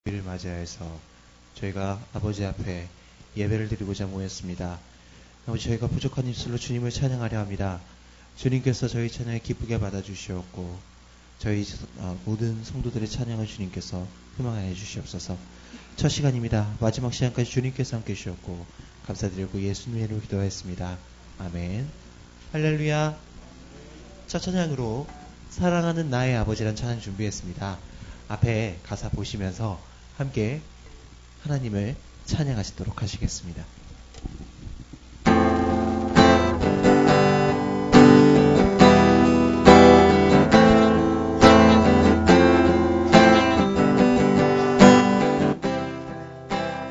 를 맞이하여서 저희가 아버지 앞에 예배를 드리고자 모였습니다. 아버지, 저희가 부족한 입술로 주님을 찬양하려 합니다. 주님께서 저희 찬양을 기쁘게 받아주시옵고 저희 모든 성도들의 찬양을 주님께서 흠망하여 주시옵소서. 첫 시간입니다. 마지막 시간까지 주님께서 함께 주셨고 감사드리고 예수님의 이름으로 기도하였습니다. 아멘. 할렐루야. 첫 찬양으로 사랑하는 나의 아버지란 찬양 준비했습니다. 앞에 가사 보시면서 함께 하나님을 찬양하시도록 하시겠습니다.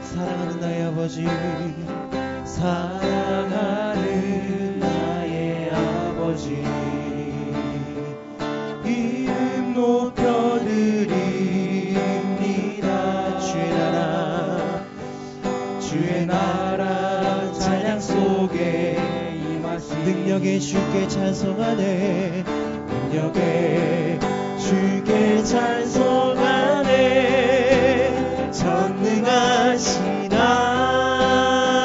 사랑하는 나의 아버지, 사랑하는 나의 아버지, 이름 높여드립니다. 주의 나라 찬양 속에 임하신 능력의 주께 찬송하네. 능력의 주께 찬송하네. 전능하신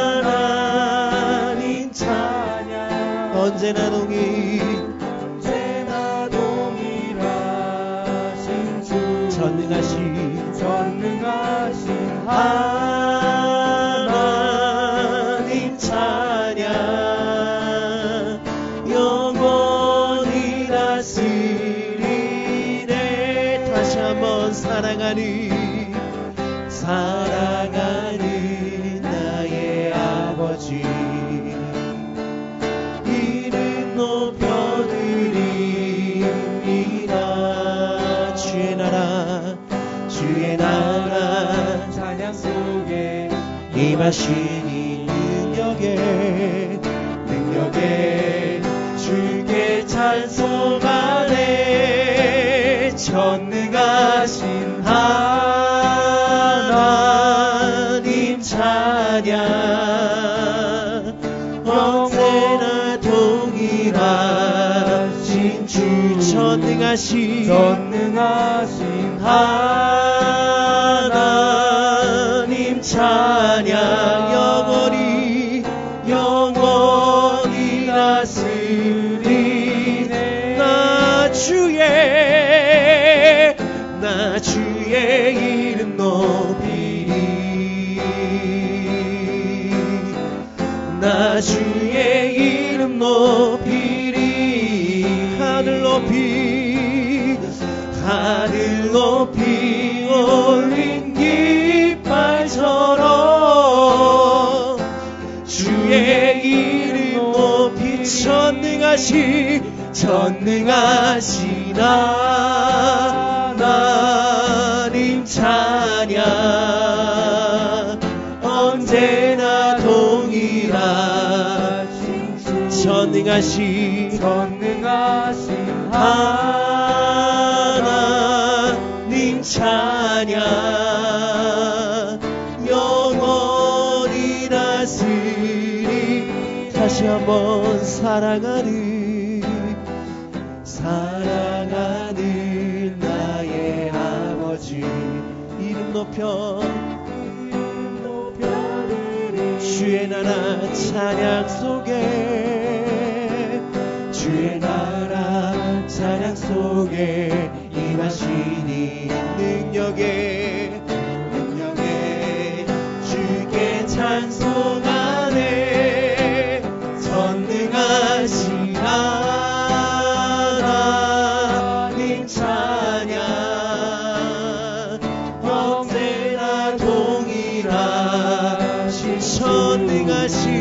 하나님 찬양 언제나 동일하신 주 전능하신 하나님 찬양 영원히 다스리네. 다시 한번 사랑하는 나의 아버지, 이름 높여드립니다. 주의 나라 찬양 속에 임하신 이 능력에 주께 찬송하네. 전능하신 하나님 찬양 언제나 동일하신 주 전능하신 하나님 찬양 영원히 다스리네. 나 주의 이름 높이리. 나 주의 이름 높이리. 하늘 높이 올린 깃발처럼 주의 이름 높이 전능하신 하나님 찬양 언제나 동일하신 주 전능하신 하나님 찬양 영원히 다스리. 다시 한번 사랑하는 나의 아버지, 이름 높여드리. 주의 나라 찬양 속에 주의 나라 찬양 속에 임하시니 능력에 주께 찬송하네. 전능하신 하나님 찬양 언제나 동일하신 전능하신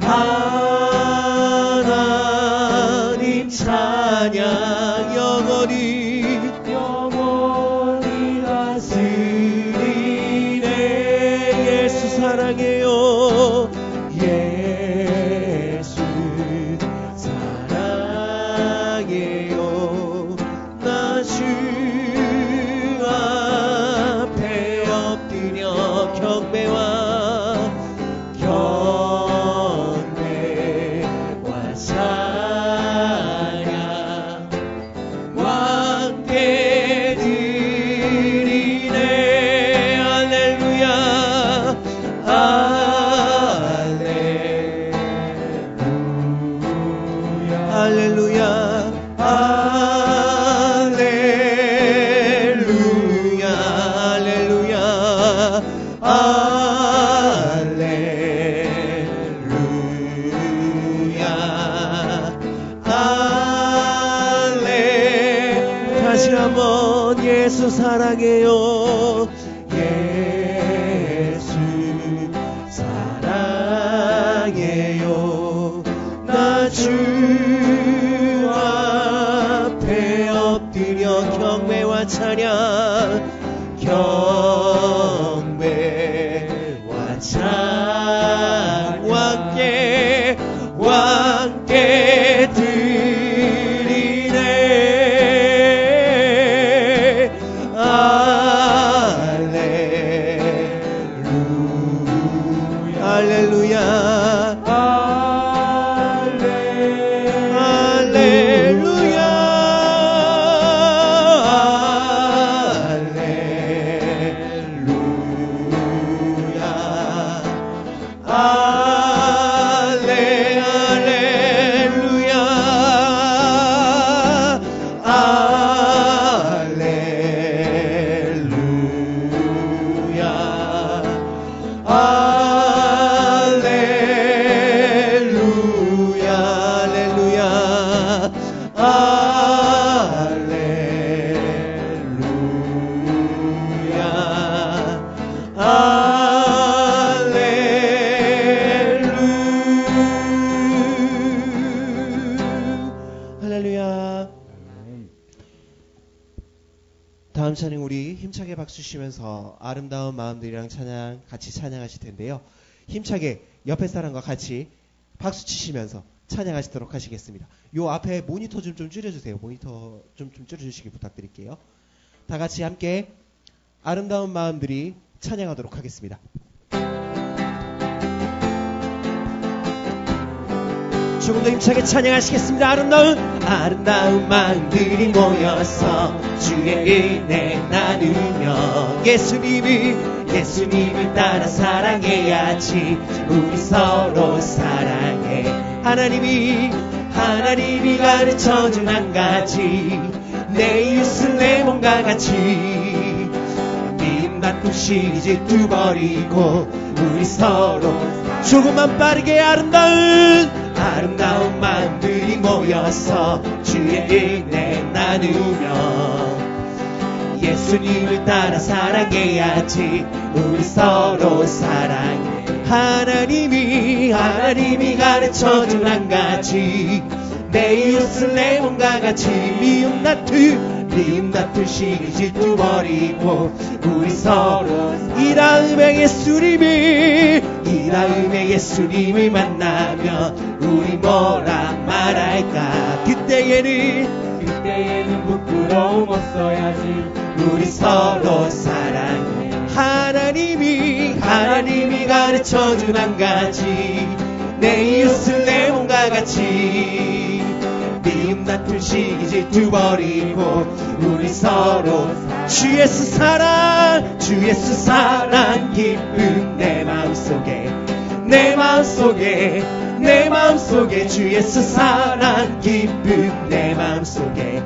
하나님 찬양 영원히 다스리네. 예수 사랑해요. 예수 사랑해요. 나 주 앞에 엎드려 경배와 찬양 왕께 사랑해요. 예수 사랑해요. 나 주 앞에 엎드려 경배와 찬양, 경배와 찬양 왕께 드리네. 할렐루야 할렐루야 다음 찬양 우리 힘차게 박수 치면서 아름다운 마음들이랑 찬양 같이 찬양하실 텐데요. 힘차게 옆에 사람과 같이 박수 치시면서 찬양하시도록 하시겠습니다. 요 앞에 모니터 좀 줄여주세요. 모니터 좀 줄여주시기 부탁드릴게요. 다 같이 함께 아름다운 마음들이 찬양하도록 하겠습니다. 조금 더 힘차게 찬양하시겠습니다. 아름다운 마음들이 모여서 주의 은혜 나누며 예수님을 따라 사랑해야지. 우리 서로 사랑해. 하나님이 가르쳐준 한 가지, 내 이웃은 내 몸과 같이. 미움 다툼 시기 질투 버리고 우리 서로 조금만 빠르게 아름다운 마음들이 모여서 주의 은혜 나누며 예수님을 따라 사랑해야지. 우리 서로 사랑해. 하나님이 가르쳐준 한 가지, 내 이웃은 내 몸과 같이. 미움 다툼 시기 질투 버리고 우리 서로 이 다음에 예수님을 만나면 우리 뭐라 말할까. 그때에는 부끄러움 없어야지. 우리 서로 사랑해. 하나님이 가르쳐준 한 가지, 내 이웃은 내 몸과 같이. 미움 다툼 시기 질투 버리고 우리 서로 주 예수 사랑 기쁨 내 마음속에 주 예수 사랑 기쁨 내 마음속에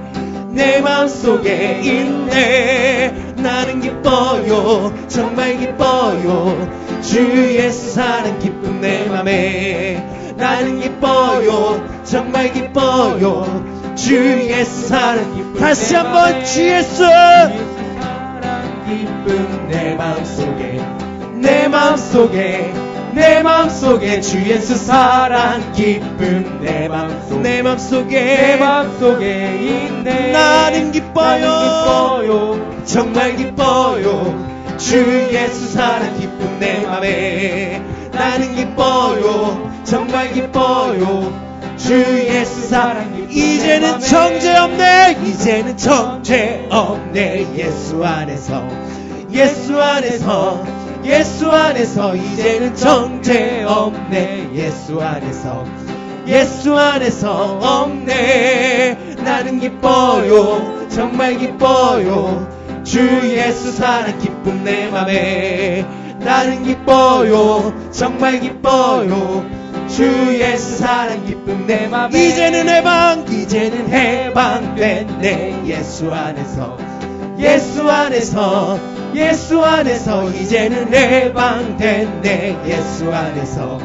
있네. 나는 기뻐요, 정말 기뻐요. 주 예수 사랑 기쁨 내 맘에. 나는 기뻐요, 정말 기뻐요. 주 예수 사랑 기쁨. 다시 한번 주 예수 사랑 기쁨 내 마음속에 주 예수 사랑 기쁨 내 마음속에 있네. 나는 기뻐요, 정말 기뻐요. 주 예수 사랑 기쁨 내 맘에. 나는 기뻐요, 정말 기뻐요. 주 예수 사랑 기쁨. 이제는 정죄 없네. 예수 안에서 이제는 정죄 없네. 예수 안에서 없네. 나는 기뻐요, 정말 기뻐요. 주 예수 사랑 기쁨 내 맘에. 나는 기뻐요, 정말 기뻐요. 주 예수 사랑 기쁨 내 맘에. 이제는 해방됐네. 예수 안에서 이제는 해방됐네. 예수 안에서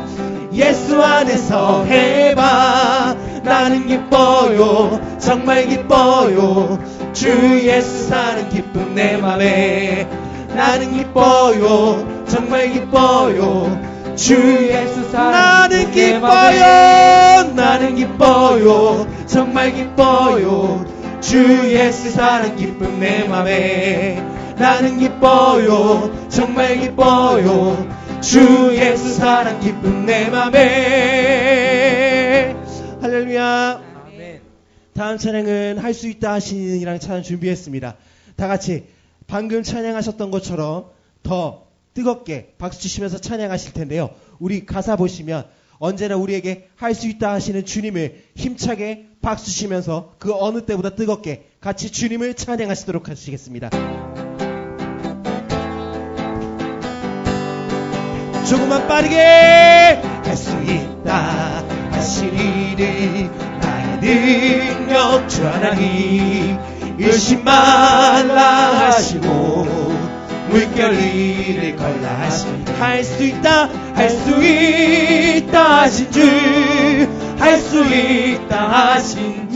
해방. 나는 기뻐요 정말 기뻐요 주 예수 사는 기쁨 내 맘에 나는 기뻐요 정말 기뻐요 주 예수 사는 나는 기뻐요 나는 기뻐요 정말 기뻐요 주 예수 사는 기쁨 내 맘에 나는 기뻐요 정말 기뻐요 주 예수 사랑 기쁨 내 맘에 할렐루야. 아멘. 다음 찬양은 할 수 있다 하시는 이랑 찬양 준비했습니다. 다 같이 방금 찬양하셨던 것처럼 더 뜨겁게 박수 치시면서 찬양하실 텐데요. 우리 가사 보시면 언제나 우리에게 할 수 있다 하시는 주님을 힘차게 박수 치면서 그 어느 때보다 뜨겁게 같이 주님을 찬양하시도록 하시겠습니다. 조금만 빠르게 할 수 있다 하신 일을 나의 능력 주 하나님 의심 말라 하시고 물결 위를 걸라 하신 할 수 있다 할 수 있다 하신 주 할 수 있다 하신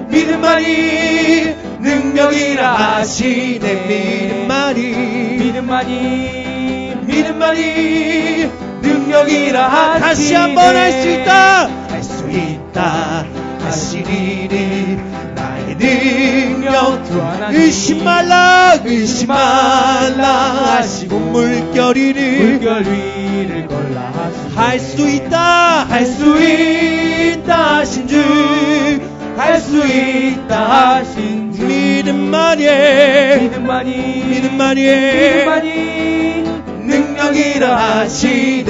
믿음만이 능력이라 하시네 믿음만이 능력이라 하시네 다시 한번 할 수 있다 하신 일을 나의 능력 의심 말라 하시고 물결 위를 걸라 하시네 할 수 있다 하신 주 할 수 있다 하신 주 믿음만이 능력이라 하시네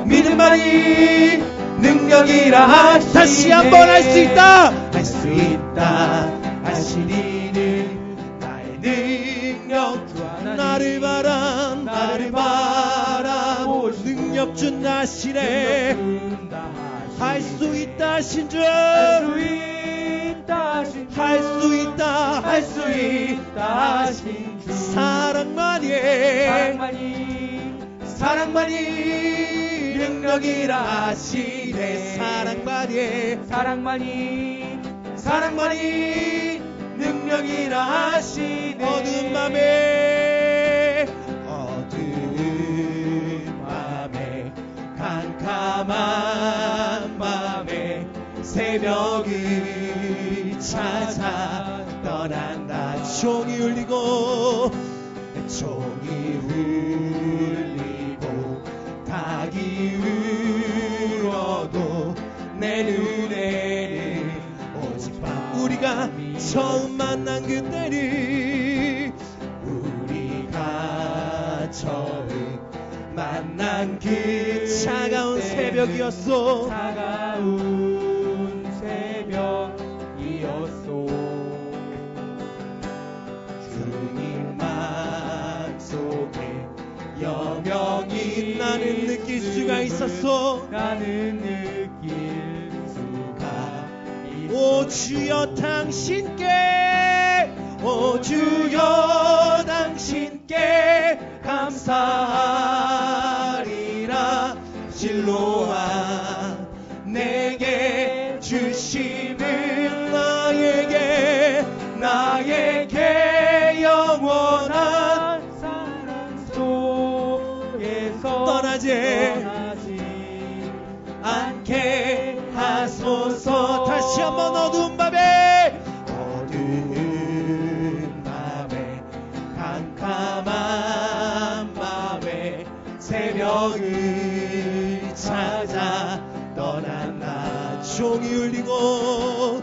믿음만이 능력이라 하시네 다시 한번 할 수 있다 하신 이는 나의 능력 나를 바라보시고 능력 준 하시네 할 수 있다 하신 주 할 수 있다 하신 주 사랑만이 능력이라 하시네 사랑만이 능력이라 하시네 어두운 맘에 캄캄한 맘에 새벽을 찾아 떠난다 종이 울리고 닭이 울어도 내 눈에는 오직 우리가 처음 만난 그때는 우리가 처음 만난 그 차가운 새벽이었어 주님 맘속에 여명이 나는 느낄 수가 있었어 오 주여 당신께 감사하리라 진로와 내게 주심을 나에게 영원한 사랑 속에서 떠나지 않게 하소서 다시 한번 어두운 밤에 캄캄한 밤에 새벽을 찾아 떠난 나 종이 울리고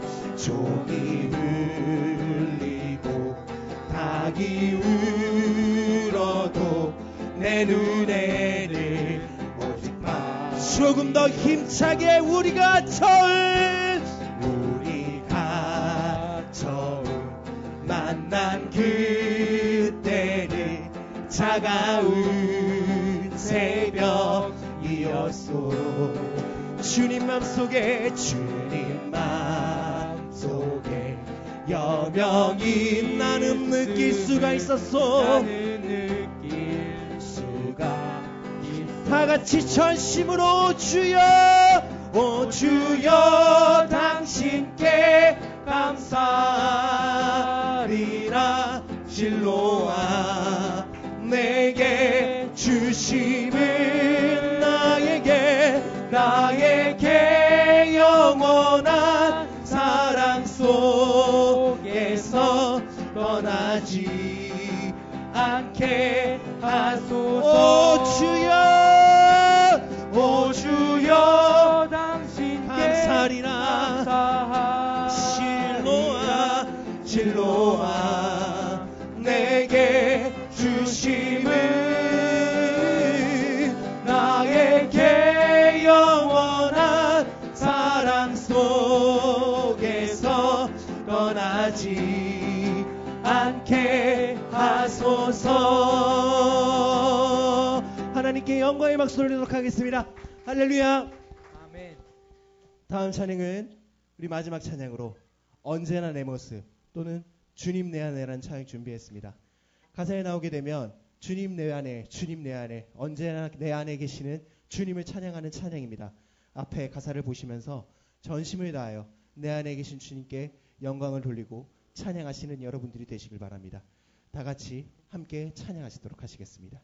닭이 울어도 내 눈에는 오직 조금 더 힘차게 우리가 처음 만난 그때는 차가운 새벽이었소 주님 맘속에 여명이 나는 느낄 수가 있었어 다 같이 전심으로 주여, 오 주여 당신께 감사하리라. 실로와 내게 주심은 나에게 영원한 사랑 속에서 떠나지 않게 하소서. 오 주여 당신께 감사하리라. 실로와 내게 주심은 나에게 영원한 사랑 속에서 떠나지 않게 하소서. 하나님께 영광의 박수를 드리도록 하겠습니다. 할렐루야. 아멘. 다음 찬양은 우리 마지막 찬양으로 언제나 내 모습 또는 주님 내 안에라는 찬양 준비했습니다. 가사에 나오게 되면 주님 내 안에, 주님 내 안에, 언제나 내 안에 계시는 주님을 찬양하는 찬양입니다. 앞에 가사를 보시면서 전심을 다하여 내 안에 계신 주님께 영광을 돌리고 찬양하시는 여러분들이 되시길 바랍니다. 다 같이 함께 찬양하시도록 하시겠습니다.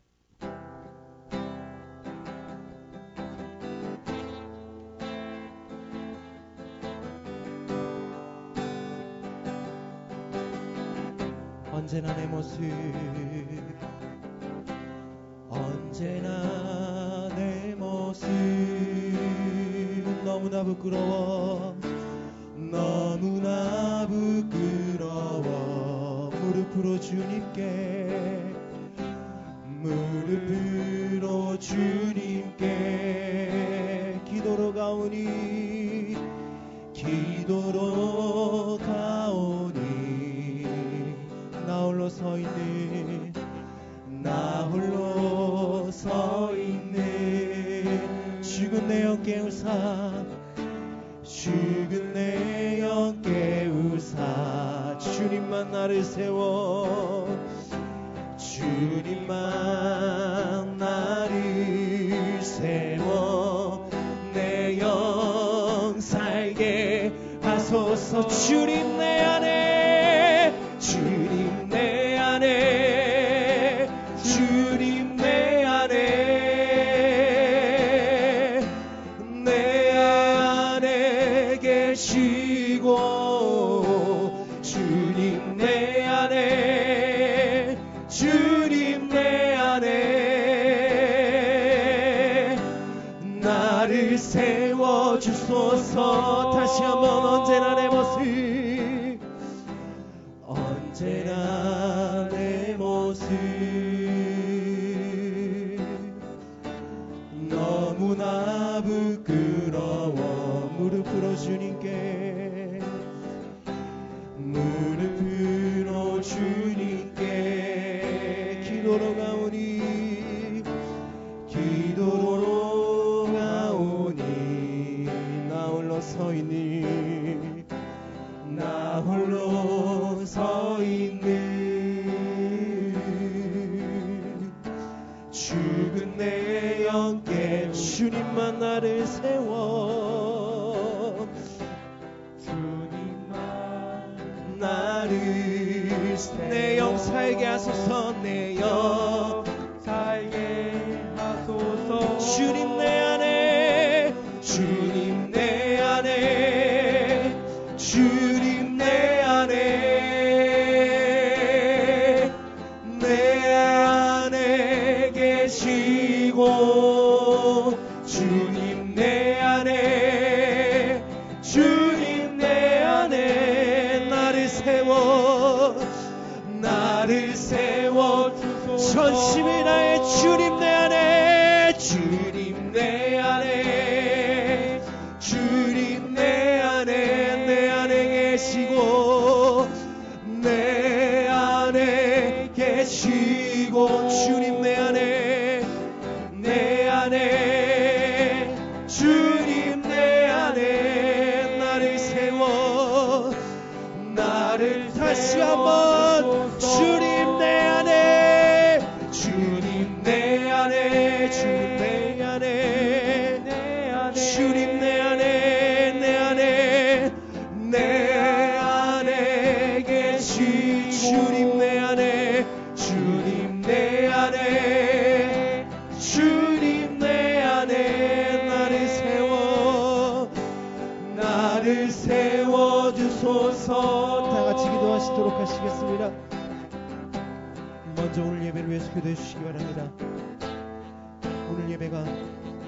언제나 내 모습, 언제나 내 모습, 너무나 부끄러워, 너무나 부끄러워. 무릎으로 주님께, 무릎으로 주님께 기도로 가오니, 기도로 가오니. 나 홀로 서 있는, 나 홀로 서 있는 죽은 내 영 깨우사, 죽은 내 영 깨우사. 주님만 나를 세워, 주님만 나를 세워. 내 영 살게 하소서. 주님 내 안에, 주님 내 안에, 주님 내 안에, 내 안에 계시고, 주님 내 안에, 주님 내 안에 나를 세워주소서. 다시 한번 언제나 내 모습, 언제나 내 모습, 너무나 부끄러워. 무릎으로 주님께, 무릎으로 주님께 기도로 가오니, 기도로 가오니. 나 홀로 서 있니, 나 홀로 서 있는 죽은 내 영께 주님만 나를 세워, 주님만 나를 내 영 살게 하소서. 내 영 살게 하소서. 주님 내 안에, 주님 내 안에, 주님 내 안에, 내 안에 계시고, 주님 내 안에, 주님 내 안에 나를 세워, 나를 세워 주소서. 전심을 다해 주님 내 안에, 주님 내 안에, 주님 내 안에, 내 안에 계시고, 내 안에 계시고, 주님 내 안에, 내 안에, 주님 내 안에 나를 세워, 나를 다시 한번 주님 내 안에, 주님 내 안에, 주님 내 내 안에 계시고 주님 내 안에 주님 내 안에 주님 내 안에 나를 세워주소서. 다 같이 기도하시도록 하시겠습니다. 먼저 오늘 예배를 위해서 기도해 주시기 바랍니다. 오늘 예배가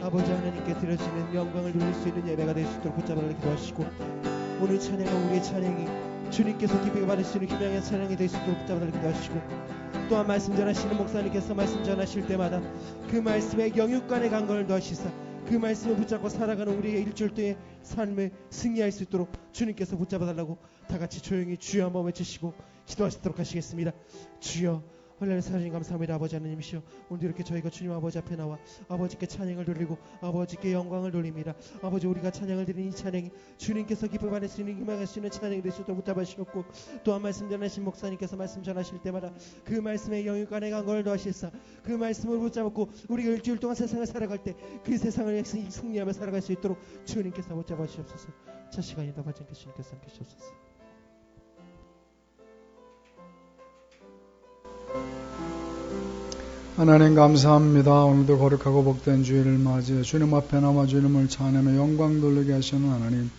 아버지 하나님께 드려지는 영광을 누릴 수 있는 예배가 될 수 있도록 붙잡아달라 기도하시고, 오늘 찬양은 우리의 찬양이 주님께서 기쁘게 받을 수 있는 희망의 찬양이 될 수 있도록 붙잡아달라 기도하시고, 또한 말씀 전하시는 목사님께서 말씀 전하실 때마다 그 말씀의 영육간의 강건을 더하시사 그 말씀을 붙잡고 살아가는 우리의 일주일도의 삶을 승리할 수 있도록 주님께서 붙잡아달라고 다 같이 조용히 주여 한번 외치시고 기도하시도록 하시겠습니다. 주여, 하나님 사랑님 감사합니다. 아버지 하나님이시여, 오늘 이렇게 저희가 주님 아버지 앞에 나와 아버지께 찬양을 돌리고 아버지께 영광을 돌립니다. 아버지, 우리가 찬양을 드리는 이 찬양이 주님께서 기쁨 받을 수 있는 희망할 수 있는 찬양이 될 수 있도록 붙잡아주셨고, 또한 말씀 전하신 목사님께서 말씀 전하실 때마다 그 말씀의 영육간의 강건을 더하실사 그 말씀을 붙잡고 우리가 일주일 동안 세상을 살아갈 때 그 세상을 승리하며 살아갈 수 있도록 주님께서 붙잡아주시옵소서. 첫 시간이다 가정께 주님께서 함께 주옵소서. 하나님 감사합니다. 오늘도 거룩하고 복된 주일을 맞이해 주님 앞에 나와 주님을 찬양하며 영광 돌리게 하시는 하나님,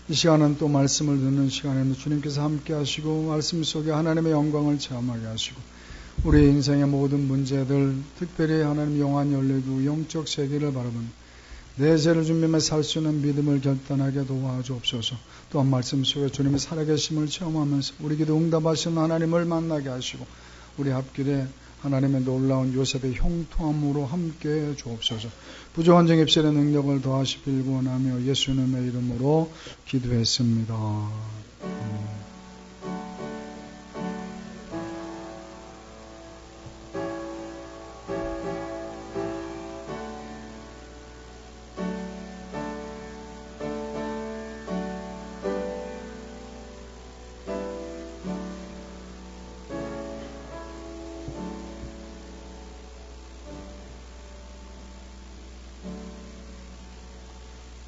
이 시간은 또 말씀을 듣는 시간에는 주님께서 함께 하시고 말씀 속에 하나님의 영광을 체험하게 하시고 우리 인생의 모든 문제들, 특별히 하나님 영안 열리고 영적 세계를 바라보는 내 죄를 준비하며 살 수 있는 믿음을 결단하게 도와주옵소서. 또한 말씀 속에 주님의 살아계심을 체험하면서 우리 기도 응답하시는 하나님을 만나게 하시고 우리 앞길에 하나님의 놀라운 요셉의 형통함으로 함께 주옵소서. 부족한 정 입술의 능력을 더하시 빌고 원하며 예수님의 이름으로 기도했습니다.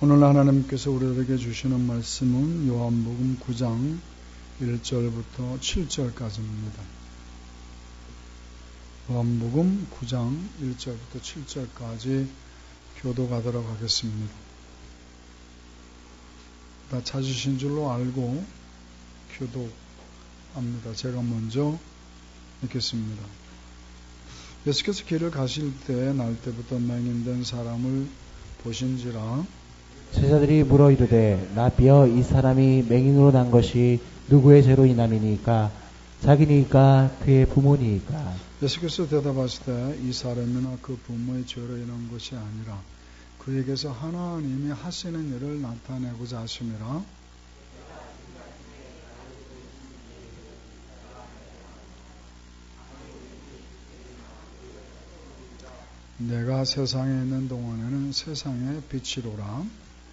오늘 하나님께서 우리에게 주시는 말씀은 요한복음 9장 1절부터 7절까지입니다. 요한복음 9장 1절부터 7절까지 교독하도록 하겠습니다. 다 찾으신 줄로 알고 교독합니다. 제가 먼저 읽겠습니다. 예수께서 길을 가실 때 날 때부터 맹인된 사람을 보신지라 제자들이 물어 이르되 라비여, 이 사람이 맹인으로 난 것이 누구의 죄로 인함이니까? 자기니까 그의 부모니까? 예수께서 대답하시되 이 사람이나 그 부모의 죄로 인한 것이 아니라 그에게서 하나님이 하시는 일을 나타내고자 하심이라. 내가 세상에 있는 동안에는 세상의 빛이로라.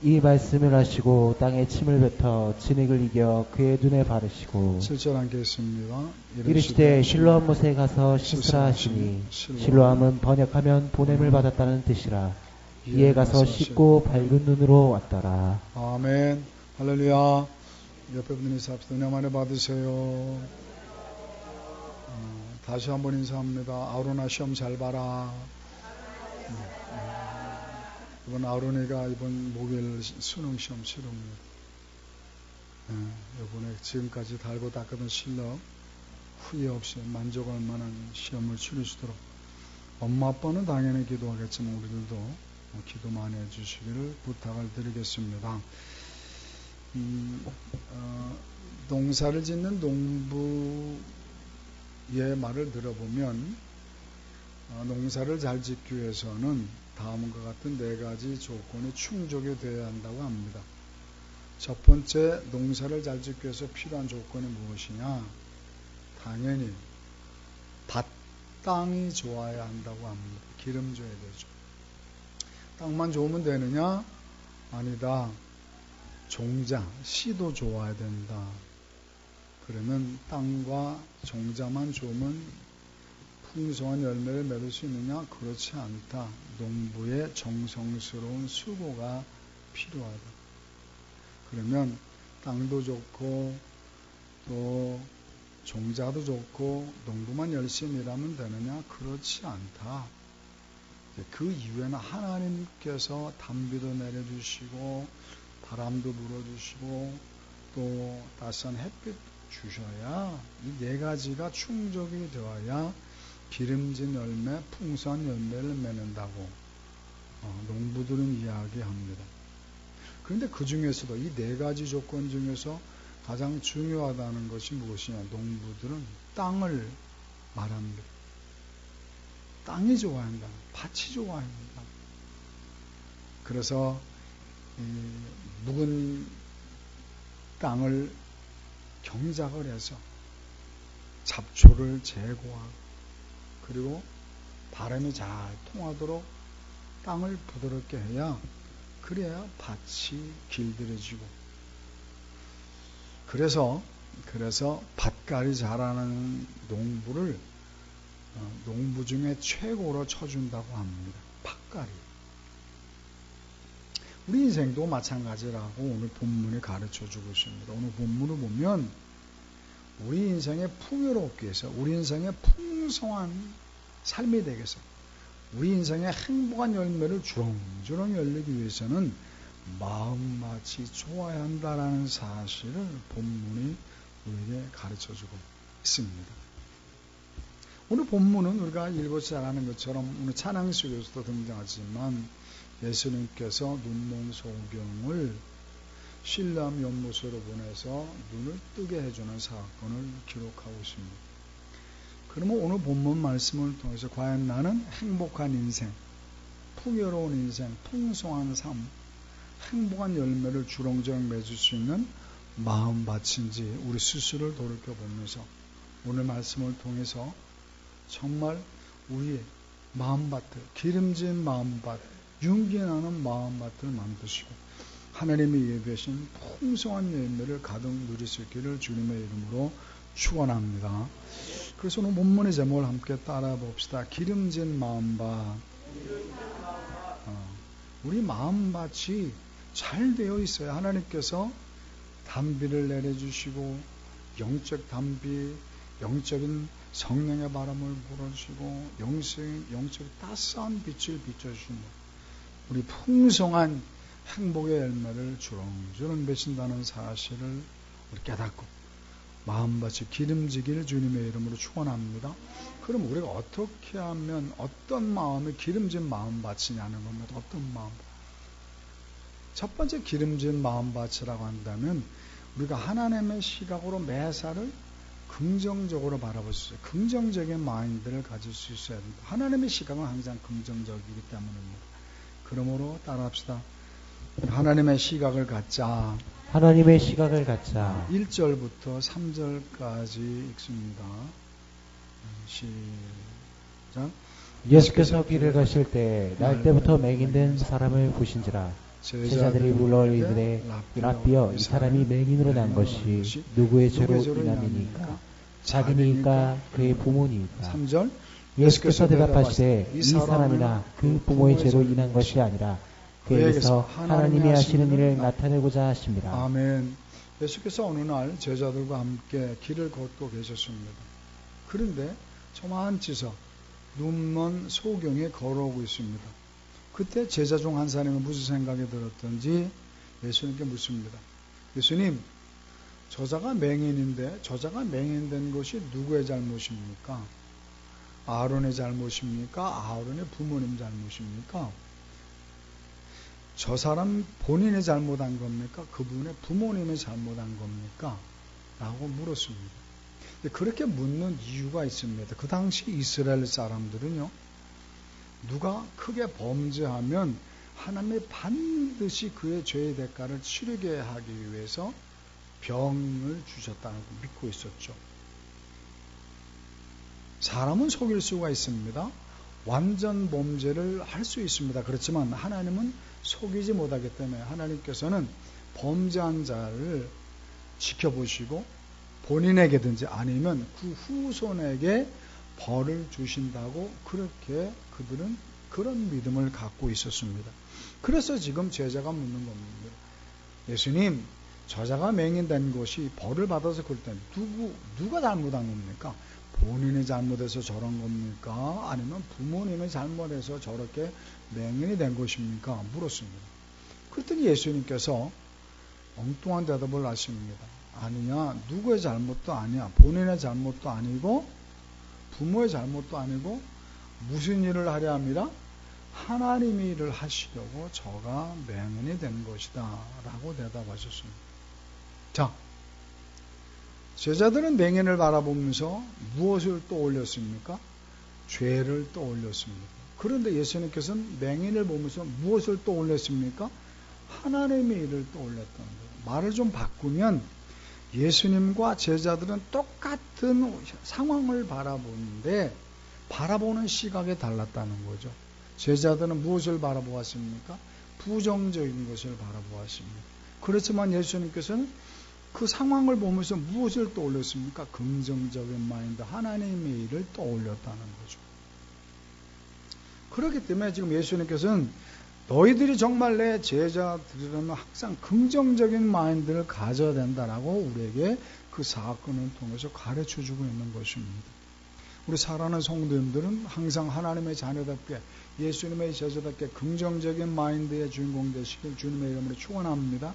이 말씀을 하시고 땅에 침을 뱉어 진액을 이겨 그의 눈에 바르시고 7절 함께했습니다. 이르시되 실로암 못에 가서 씻으라 하시니, 실로암은 번역하면 보냄을 받았다는 뜻이라. 이에 가서 씻고 밝은 눈으로 왔더라. 아멘. 할렐루야. 옆에 분들 인사합시다. 은혜 많이 받으세요. 다시 한번 인사합니다. 아우로나 시험 잘 봐라. 이번 아우로니가 이번 목요일 수능 시험 치릅니다. 이번에 지금까지 달고 닦았던 실력 후회 없이 만족할 만한 시험을 치르시도록 엄마 아빠는 당연히 기도하겠지만 우리들도 기도 많이 해주시기를 부탁을 드리겠습니다. 농사를 짓는 농부의 말을 들어보면 농사를 잘 짓기 위해서는 다음과 같은 4가지 조건이 충족이 되어야 한다고 합니다. 첫 번째, 농사를 잘 짓기 위해서 필요한 조건이 무엇이냐? 당연히 땅이 좋아야 한다고 합니다. 기름 줘야 되죠. 땅만 좋으면 되느냐? 아니다. 종자, 씨도 좋아야 된다. 그러면 땅과 종자만 좋으면 풍성한 열매를 맺을 수 있느냐? 그렇지 않다. 농부의 정성스러운 수고가 필요하다. 그러면 땅도 좋고 또 종자도 좋고 농부만 열심히 일하면 되느냐? 그렇지 않다. 그 이후에는 하나님께서 단비도 내려주시고 바람도 불어주시고 또 따스한 햇빛 주셔야 이 네 가지가 충족이 되어야 기름진 열매, 풍성한 열매를 맺는다고 농부들은 이야기합니다. 그런데 그 중에서도 이 네 가지 조건 중에서 가장 중요하다는 것이 무엇이냐? 농부들은 땅을 말합니다. 땅이 좋아야 한다. 밭이 좋아야 한다. 그래서 묵은 땅을 경작을 해서 잡초를 제거하고 그리고 바람이 잘 통하도록 땅을 부드럽게 해야 그래야 밭이 길들여지고 그래서 밭갈이 잘하는 농부를 농부 중에 최고로 쳐준다고 합니다. 밭갈이. 우리 인생도 마찬가지라고 오늘 본문이 가르쳐주고 있습니다. 오늘 본문을 보면 우리 인생에 풍요롭기 위해서 우리 인생에 풍성한 삶이 되기 위해서 우리 인생에 행복한 열매를 주렁주렁 열리기 위해서는 마음밭이 좋아야 한다는 사실을 본문이 우리에게 가르쳐주고 있습니다. 오늘 본문은 우리가 읽어서 잘 아는 것처럼 오늘 찬양 속에서도 등장하지만 예수님께서 눈먼 소경을 실람 연못으로 보내서 눈을 뜨게 해주는 사건을 기록하고 있습니다. 그러면 오늘 본문 말씀을 통해서 과연 나는 행복한 인생, 풍요로운 인생, 풍성한 삶, 행복한 열매를 주렁주렁 맺을 수 있는 마음밭인지 우리 스스로를 돌이켜보면서 오늘 말씀을 통해서 정말 우리의 마음밭을, 기름진 마음밭, 윤기나는 마음밭을 만드시고 하나님이 예비하신 풍성한 열매를 가득 누릴 수 있기를 주님의 이름으로 축원합니다. 그래서 오늘 본문의 제목을 함께 따라 봅시다. 기름진 마음밭. 우리 마음밭이 잘 되어 있어요. 하나님께서 단비를 내려주시고 영적 단비, 영적인 성령의 바람을 불어주시고 영적 따스한 빛을 비춰주시고 우리 풍성한 행복의 열매를 주렁주렁 맺힌다는 사실을 우리 깨닫고 마음밭이 기름지기를 주님의 이름으로 축원합니다. 그럼 우리가 어떻게 하면 어떤 마음이 기름진 마음밭이냐는 겁니다. 어떤 마음? 첫 번째 기름진 마음밭이라고 한다면 우리가 하나님의 시각으로 매사를 긍정적으로 바라볼 수 있어요. 긍정적인 마인드를 가질 수 있어야 됩니다. 하나님의 시각은 항상 긍정적이기 때문입니다. 그러므로 따라합시다. 하나님의 시각을 갖자. 하나님의 시각을 갖자. 1절부터 3절까지 읽습니다. 시작. 예수께서 길을 가실 때 날 때부터 맹인된 사람을 보신지라. 제자들이 불러 이르되 랍비여, 이 사람이 맹인으로 난 것이 누구의 죄로 인함이니까? 자기니까 그의 부모니까? 3절. 예수께서 대답하시되 이 사람이나 그 부모의 죄로 인한 것이 아니라 그에게서 하나님이 하시는 일을 나타내고자 하십니다. 아멘. 예수께서 어느 날 제자들과 함께 길을 걷고 계셨습니다. 그런데 저만치서 눈먼 소경에 걸어오고 있습니다. 그때 제자 중 한 사람이 무슨 생각이 들었던지 예수님께 묻습니다. 예수님, 저자가 맹인인데 저자가 맹인된 것이 누구의 잘못입니까? 아론의 잘못입니까? 아론의 부모님 잘못입니까? 저 사람 본인이 잘못한 겁니까? 그분의 부모님이 잘못한 겁니까? 라고 물었습니다. 그렇게 묻는 이유가 있습니다. 그 당시 이스라엘 사람들은요, 누가 크게 범죄하면 하나님이 반드시 그의 죄의 대가를 치르게 하기 위해서 병을 주셨다는 걸 믿고 있었죠. 사람은 속일 수가 있습니다. 완전 범죄를 할 수 있습니다. 그렇지만 하나님은 속이지 못하기 때문에 하나님께서는 범죄한 자를 지켜보시고 본인에게든지 아니면 그 후손에게 벌을 주신다고 그렇게 그들은 그런 믿음을 갖고 있었습니다. 그래서 지금 제자가 묻는 겁니다. 예수님, 저자가 맹인된 것이 벌을 받아서 그럴 때 누가 잘못한 겁니까? 본인이 잘못해서 저런 겁니까? 아니면 부모님이 잘못해서 저렇게 맹인이 된 것입니까? 물었습니다. 그랬더니 예수님께서 엉뚱한 대답을 하십니다. 아니야, 누구의 잘못도 아니야. 본인의 잘못도 아니고 부모의 잘못도 아니고 무슨 일을 하려 합니다? 하나님이 일을 하시려고 저가 맹인이 된 것이다 라고 대답하셨습니다. 자, 제자들은 맹인을 바라보면서 무엇을 떠올렸습니까? 죄를 떠올렸습니다. 그런데 예수님께서는 맹인을 보면서 무엇을 떠올렸습니까? 하나님의 일을 떠올렸다는 거예요. 말을 좀 바꾸면 예수님과 제자들은 똑같은 상황을 바라보는데 바라보는 시각이 달랐다는 거죠. 제자들은 무엇을 바라보았습니까? 부정적인 것을 바라보았습니다. 그렇지만 예수님께서는 그 상황을 보면서 무엇을 떠올렸습니까? 긍정적인 마인드, 하나님의 일을 떠올렸다는 거죠. 그렇기 때문에 지금 예수님께서는 너희들이 정말 내 제자들이라면 항상 긍정적인 마인드를 가져야 된다라고 우리에게 그 사건을 통해서 가르쳐주고 있는 것입니다. 우리 사랑하는 성도님들은 항상 하나님의 자녀답게 예수님의 제자답게 긍정적인 마인드의 주인공 되시길 주님의 이름으로 축원합니다.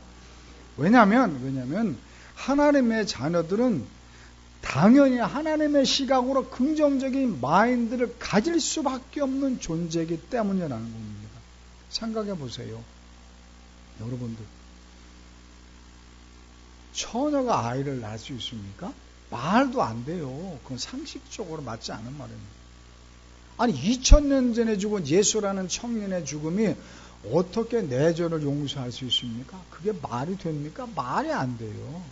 왜냐하면 하나님의 자녀들은 당연히 하나님의 시각으로 긍정적인 마인드를 가질 수밖에 없는 존재이기 때문이라는 겁니다. 생각해 보세요. 여러분들, 처녀가 아이를 낳을 수 있습니까? 말도 안 돼요. 그건 상식적으로 맞지 않은 말입니다. 아니 2000년 전에 죽은 예수라는 청년의 죽음이 어떻게 내 죄를 용서할 수 있습니까? 그게 말이 됩니까? 말이 안 돼요.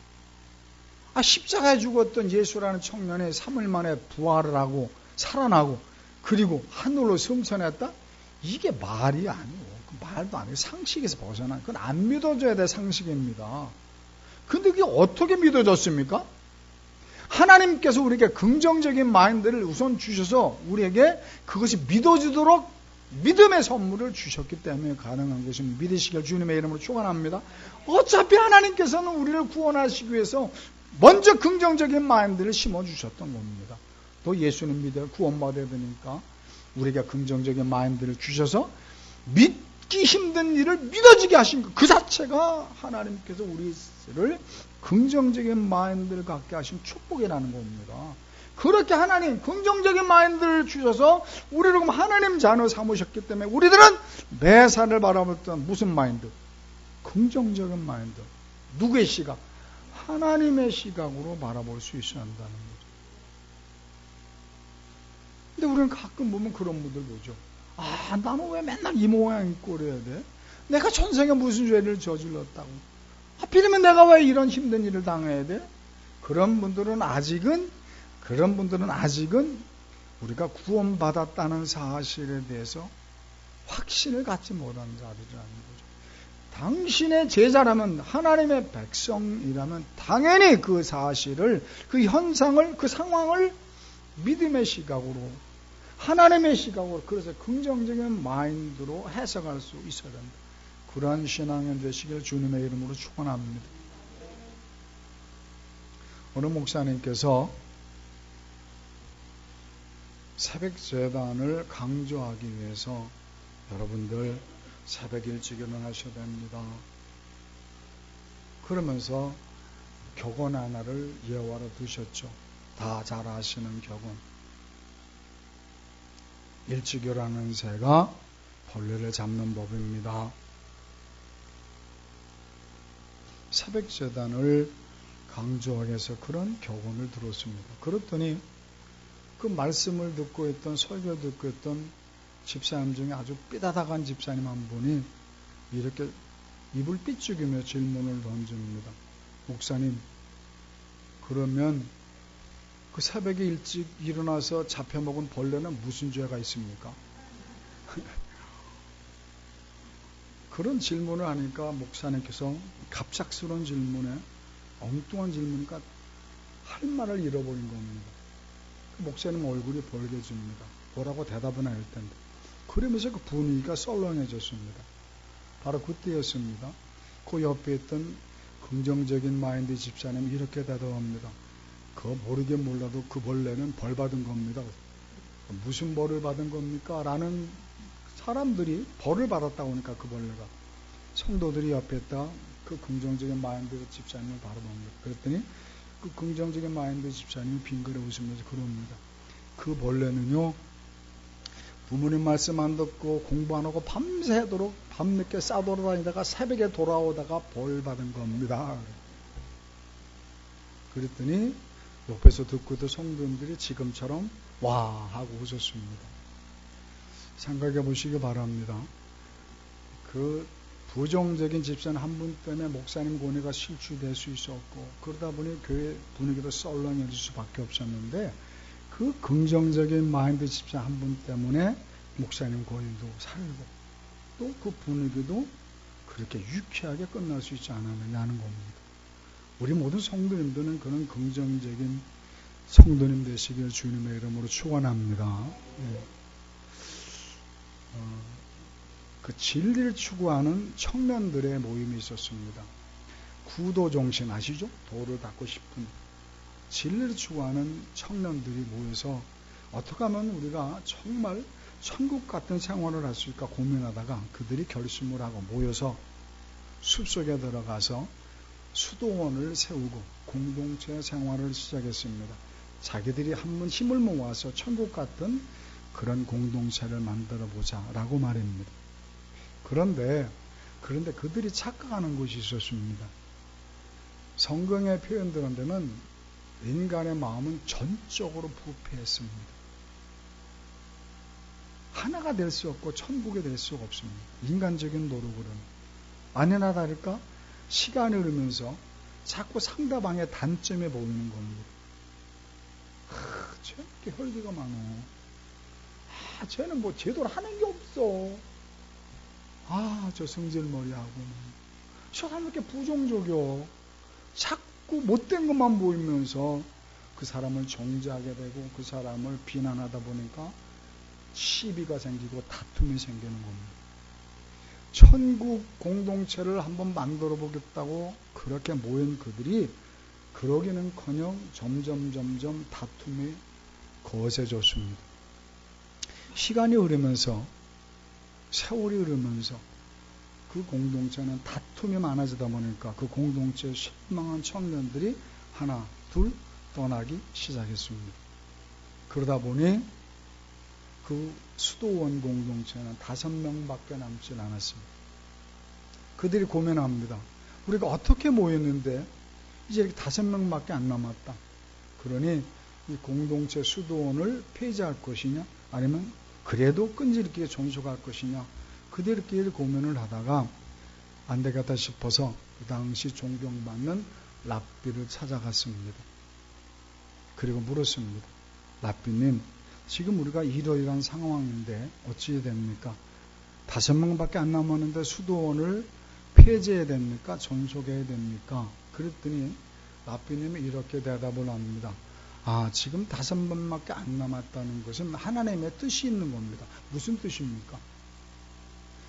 십자가에 죽었던 예수라는 청년이 3일 만에 부활을 하고 살아나고 그리고 하늘로 승천했다? 이게 말이 아니에요. 말도 안 해요. 상식에서 벗어나. 그건 안 믿어줘야 될 상식입니다. 근데 그게 어떻게 믿어졌습니까? 하나님께서 우리에게 긍정적인 마인드를 우선 주셔서 우리에게 그것이 믿어지도록 믿음의 선물을 주셨기 때문에 가능한 것입니다. 믿으시길 주님의 이름으로 축원합니다. 어차피 하나님께서는 우리를 구원하시기 위해서 먼저 긍정적인 마인드를 심어주셨던 겁니다. 또 예수님 믿어 구원받아야 되니까 우리에게 긍정적인 마인드를 주셔서 믿기 힘든 일을 믿어지게 하신 그 자체가 하나님께서 우리를 긍정적인 마인드를 갖게 하신 축복이라는 겁니다. 그렇게 하나님 긍정적인 마인드를 주셔서 우리를 하나님 자녀 삼으셨기 때문에 우리들은 매사를 바라볼 때 무슨 마인드? 긍정적인 마인드. 누구의 시각? 하나님의 시각으로 바라볼 수 있어야 한다는 거죠. 근데 우리는 가끔 보면 그런 분들 보죠. 나는 왜 맨날 이 모양 입고 그래야 돼? 내가 전생에 무슨 죄를 저질렀다고. 하필이면 내가 왜 이런 힘든 일을 당해야 돼? 그런 분들은 아직은 우리가 구원받았다는 사실에 대해서 확신을 갖지 못한 자들이라는 거죠. 당신의 제자라면 하나님의 백성이라면 당연히 그 사실을, 그 현상을, 그 상황을 믿음의 시각으로, 하나님의 시각으로, 그래서 긍정적인 마인드로 해석할 수 있어야 된다. 그러한 신앙이 되시길 주님의 이름으로 축원합니다. 오늘 목사님께서 새벽 제단을 강조하기 위해서 여러분들 새벽 일찍 일어나셔야 됩니다. 그러면서 격언 하나를 예화로 두셨죠. 다 잘 아시는 격언. 일찍 일어나는 새가 벌레를 잡는 법입니다. 새벽 제단을 강조하기 위해서 그런 격언을 들었습니다. 그랬더니 그 말씀을 듣고 있던, 설교 듣고 있던 집사님 중에 아주 삐다닥한 집사님 한 분이 이렇게 입을 삐죽이며 질문을 던집니다. 목사님, 그러면 그 새벽에 일찍 일어나서 잡혀먹은 벌레는 무슨 죄가 있습니까? 그런 질문을 하니까 목사님께서 갑작스러운 질문에, 엉뚱한 질문이니까 할 말을 잃어버린 겁니다. 목사님 얼굴이 벌개집니다. 뭐라고 대답은 할 텐데. 그러면서 그 분위기가 썰렁해졌습니다. 바로 그때였습니다. 그 옆에 있던 긍정적인 마인드 집사님이 이렇게 대답합니다. 그거 모르긴 몰라도 그 벌레는 벌 받은 겁니다. 무슨 벌을 받은 겁니까? 라는 사람들이 벌을 받았다고 하니까 그 벌레가 성도들이 옆에 있다 그 긍정적인 마인드 집사님을 바라봅니다. 그랬더니 그 긍정적인 마인드 집사님이 빙그레 웃으면서 그럽니다. 그 벌레는요, 부모님 말씀 안 듣고 공부 안 하고 밤새도록 밤늦게 싸돌아다니다가 새벽에 돌아오다가 벌 받은 겁니다. 그랬더니 옆에서 듣고도 성도님들이 지금처럼 와 하고 웃었습니다. 생각해 보시기 바랍니다. 그 부정적인 집사님 한 분 때문에 목사님 권위가 실추될 수 있었고 그러다 보니 교회 분위기도 썰렁해질 수밖에 없었는데 그 긍정적인 마인드 집사님 한 분 때문에 목사님 권위도 살고 또 그 분위기도 그렇게 유쾌하게 끝날 수 있지 않았느냐는 겁니다. 우리 모든 성도님들은 그런 긍정적인 성도님 되시길 주님의 이름으로 축원합니다. 그 진리를 추구하는 청년들의 모임이 있었습니다. 구도정신 아시죠? 도를 닦고 싶은 진리를 추구하는 청년들이 모여서 어떻게 하면 우리가 정말 천국 같은 생활을 할 수 있을까 고민하다가 그들이 결심을 하고 모여서 숲속에 들어가서 수도원을 세우고 공동체 생활을 시작했습니다. 자기들이 한번 힘을 모아서 천국 같은 그런 공동체를 만들어 보자 라고 말입니다. 그런데 그들이 착각하는 것이 있었습니다. 성경의 표현대로는 인간의 마음은 전적으로 부패했습니다. 하나가 될 수 없고 천국에 될 수가 없습니다. 인간적인 노력으로는. 아니나 다를까 시간이 흐르면서 자꾸 상대방의 단점에 보이는 겁니다. 저렇게 혈기가 많어. 쟤는 뭐 제대로 하는 게 없어. 저 성질머리하고 저 사람 이렇게 부정적이요. 자꾸 못된 것만 보이면서 그 사람을 정죄하게 되고 그 사람을 비난하다 보니까 시비가 생기고 다툼이 생기는 겁니다. 천국 공동체를 한번 만들어 보겠다고 그렇게 모인 그들이 그러기는커녕 점점 다툼이 거세졌습니다. 시간이 흐르면서 세월이 흐르면서 그 공동체는 다툼이 많아지다 보니까 그 공동체에 실망한 청년들이 하나 둘 떠나기 시작했습니다. 그러다 보니 그 수도원 공동체는 5명밖에 남지 않았습니다. 그들이 고민합니다. 우리가 어떻게 모였는데 이제 이렇게 5명밖에 안 남았다. 그러니 이 공동체 수도원을 폐지할 것이냐 아니면 그래도 끈질기게 존속할 것이냐 그들끼리 고민을 하다가 안 되겠다 싶어서 그 당시 존경받는 랍비를 찾아갔습니다. 그리고 물었습니다. 랍비님, 지금 우리가 이러이러한 상황인데 어찌 됩니까? 5명밖에 안 남았는데 수도원을 폐지해야 됩니까? 존속해야 됩니까? 그랬더니 랍비님이 이렇게 대답을 합니다. 지금 5명밖에 안 남았다는 것은 하나님의 뜻이 있는 겁니다. 무슨 뜻입니까?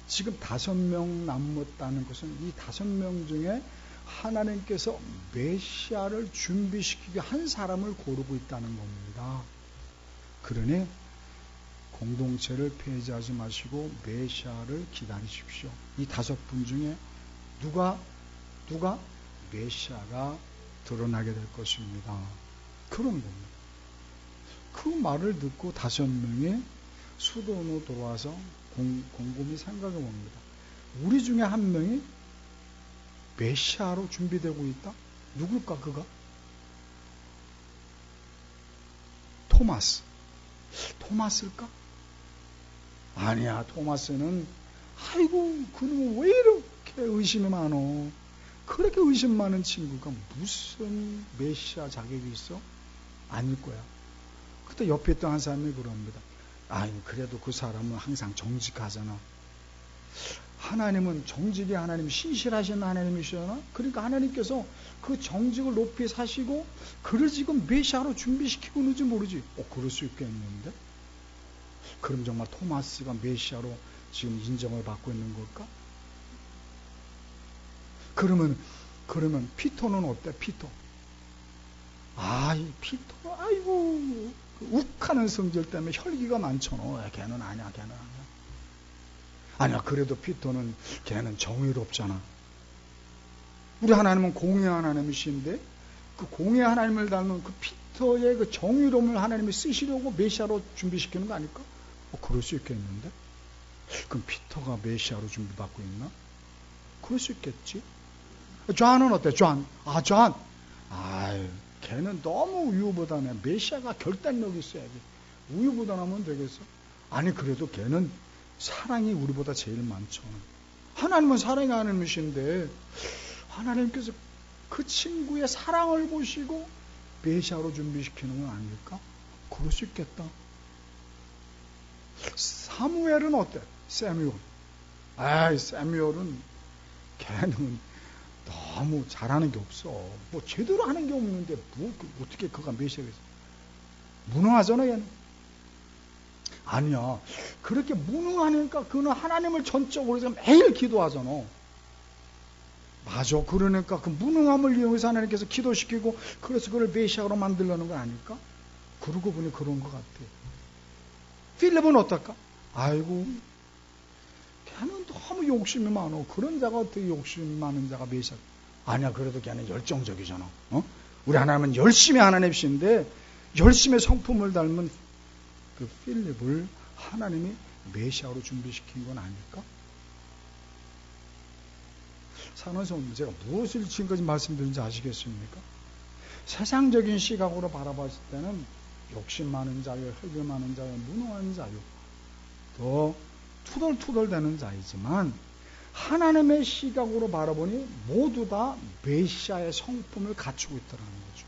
지금 5명 남았다는 것은 이 5명 중에 하나님께서 메시아를 준비시키기 한 사람을 고르고 있다는 겁니다. 그러니 공동체를 폐지하지 마시고 메시아를 기다리십시오. 이 5분 중에 누가 메시아가 드러나게 될 것입니다. 그런 겁니다. 그 말을 듣고 5명이 수도원으로 돌아와서 곰곰이 생각해 봅니다. 우리 중에 한 명이 메시아로 준비되고 있다? 누굴까 그가? 토마스일까? 아니야, 토마스는 그놈은 왜 이렇게 의심이 많어? 그렇게 의심 많은 친구가 무슨 메시아 자격이 있어? 아닐 거야. 그때 옆에 있던 한 사람이 그럽니다. 그래도 그 사람은 항상 정직하잖아. 하나님은 정직이 하나님, 신실하신 하나님이시잖아. 그러니까 하나님께서 그 정직을 높이 사시고 그를 지금 메시아로 준비시키고 있는지 모르지. 그럴 수 있겠는데? 그럼 정말 토마스가 메시아로 지금 인정을 받고 있는 걸까? 그러면 그러면 피토는 어때? 피토. 이 피토, 아이고, 욱하는 성질 때문에 혈기가 많잖아. 걔는 아니야. 아니야, 그래도 피토는 걔는 정의롭잖아. 우리 하나님은 공의 하나님이신데 그 공의 하나님을 닮은 그 피토의 그 정의로움을 하나님이 쓰시려고 메시아로 준비시키는 거 아닐까? 그럴 수 있겠는데? 그럼 피터가 메시아로 준비받고 있나? 그럴 수 있겠지. 존은 어때? 존. 걔는 너무 우유부단해. 메시아가 결단력이 있어야지. 우유부단하면 되겠어? 아니, 그래도 걔는 사랑이 우리보다 제일 많죠. 하나님은 사랑이 하나님이신데 하나님께서 그 친구의 사랑을 보시고 메시아로 준비시키는 건 아닐까? 그럴 수 있겠다. 사무엘은 어때? 사무엘은 걔는 너무 잘하는 게 없어. 뭐 제대로 하는 게 없는데 어떻게 그가 메시아가 있어? 무능하잖아 얘는. 아니야. 그렇게 무능하니까 그는 하나님을 전적으로 해서 매일 기도하잖아. 맞아. 그러니까 그 무능함을 이용해서 하나님께서 기도시키고 그래서 그걸 메시아로 만들려는 건 아닐까? 그러고 보니 그런 것 같아. 필립은 어떨까? 아이고, 걔는 너무 욕심이 많어. 그런 자가 어떻게 욕심이 많은 자가 메시아? 아니야, 그래도 걔는 열정적이잖아. 우리 하나님은 열심히 하나님이신데 열심히 성품을 닮은 그 필립을 하나님이 메시아로 준비시킨 건 아닐까? 사랑하는 성도님, 제가 무엇을 지금까지 말씀드린지 아시겠습니까? 세상적인 시각으로 바라봤을 때는 욕심 많은 자유, 혈기 많은 자유, 무능한 자유, 더 투덜투덜대는 자이지만 하나님의 시각으로 바라보니 모두 다 메시아의 성품을 갖추고 있다는 거죠.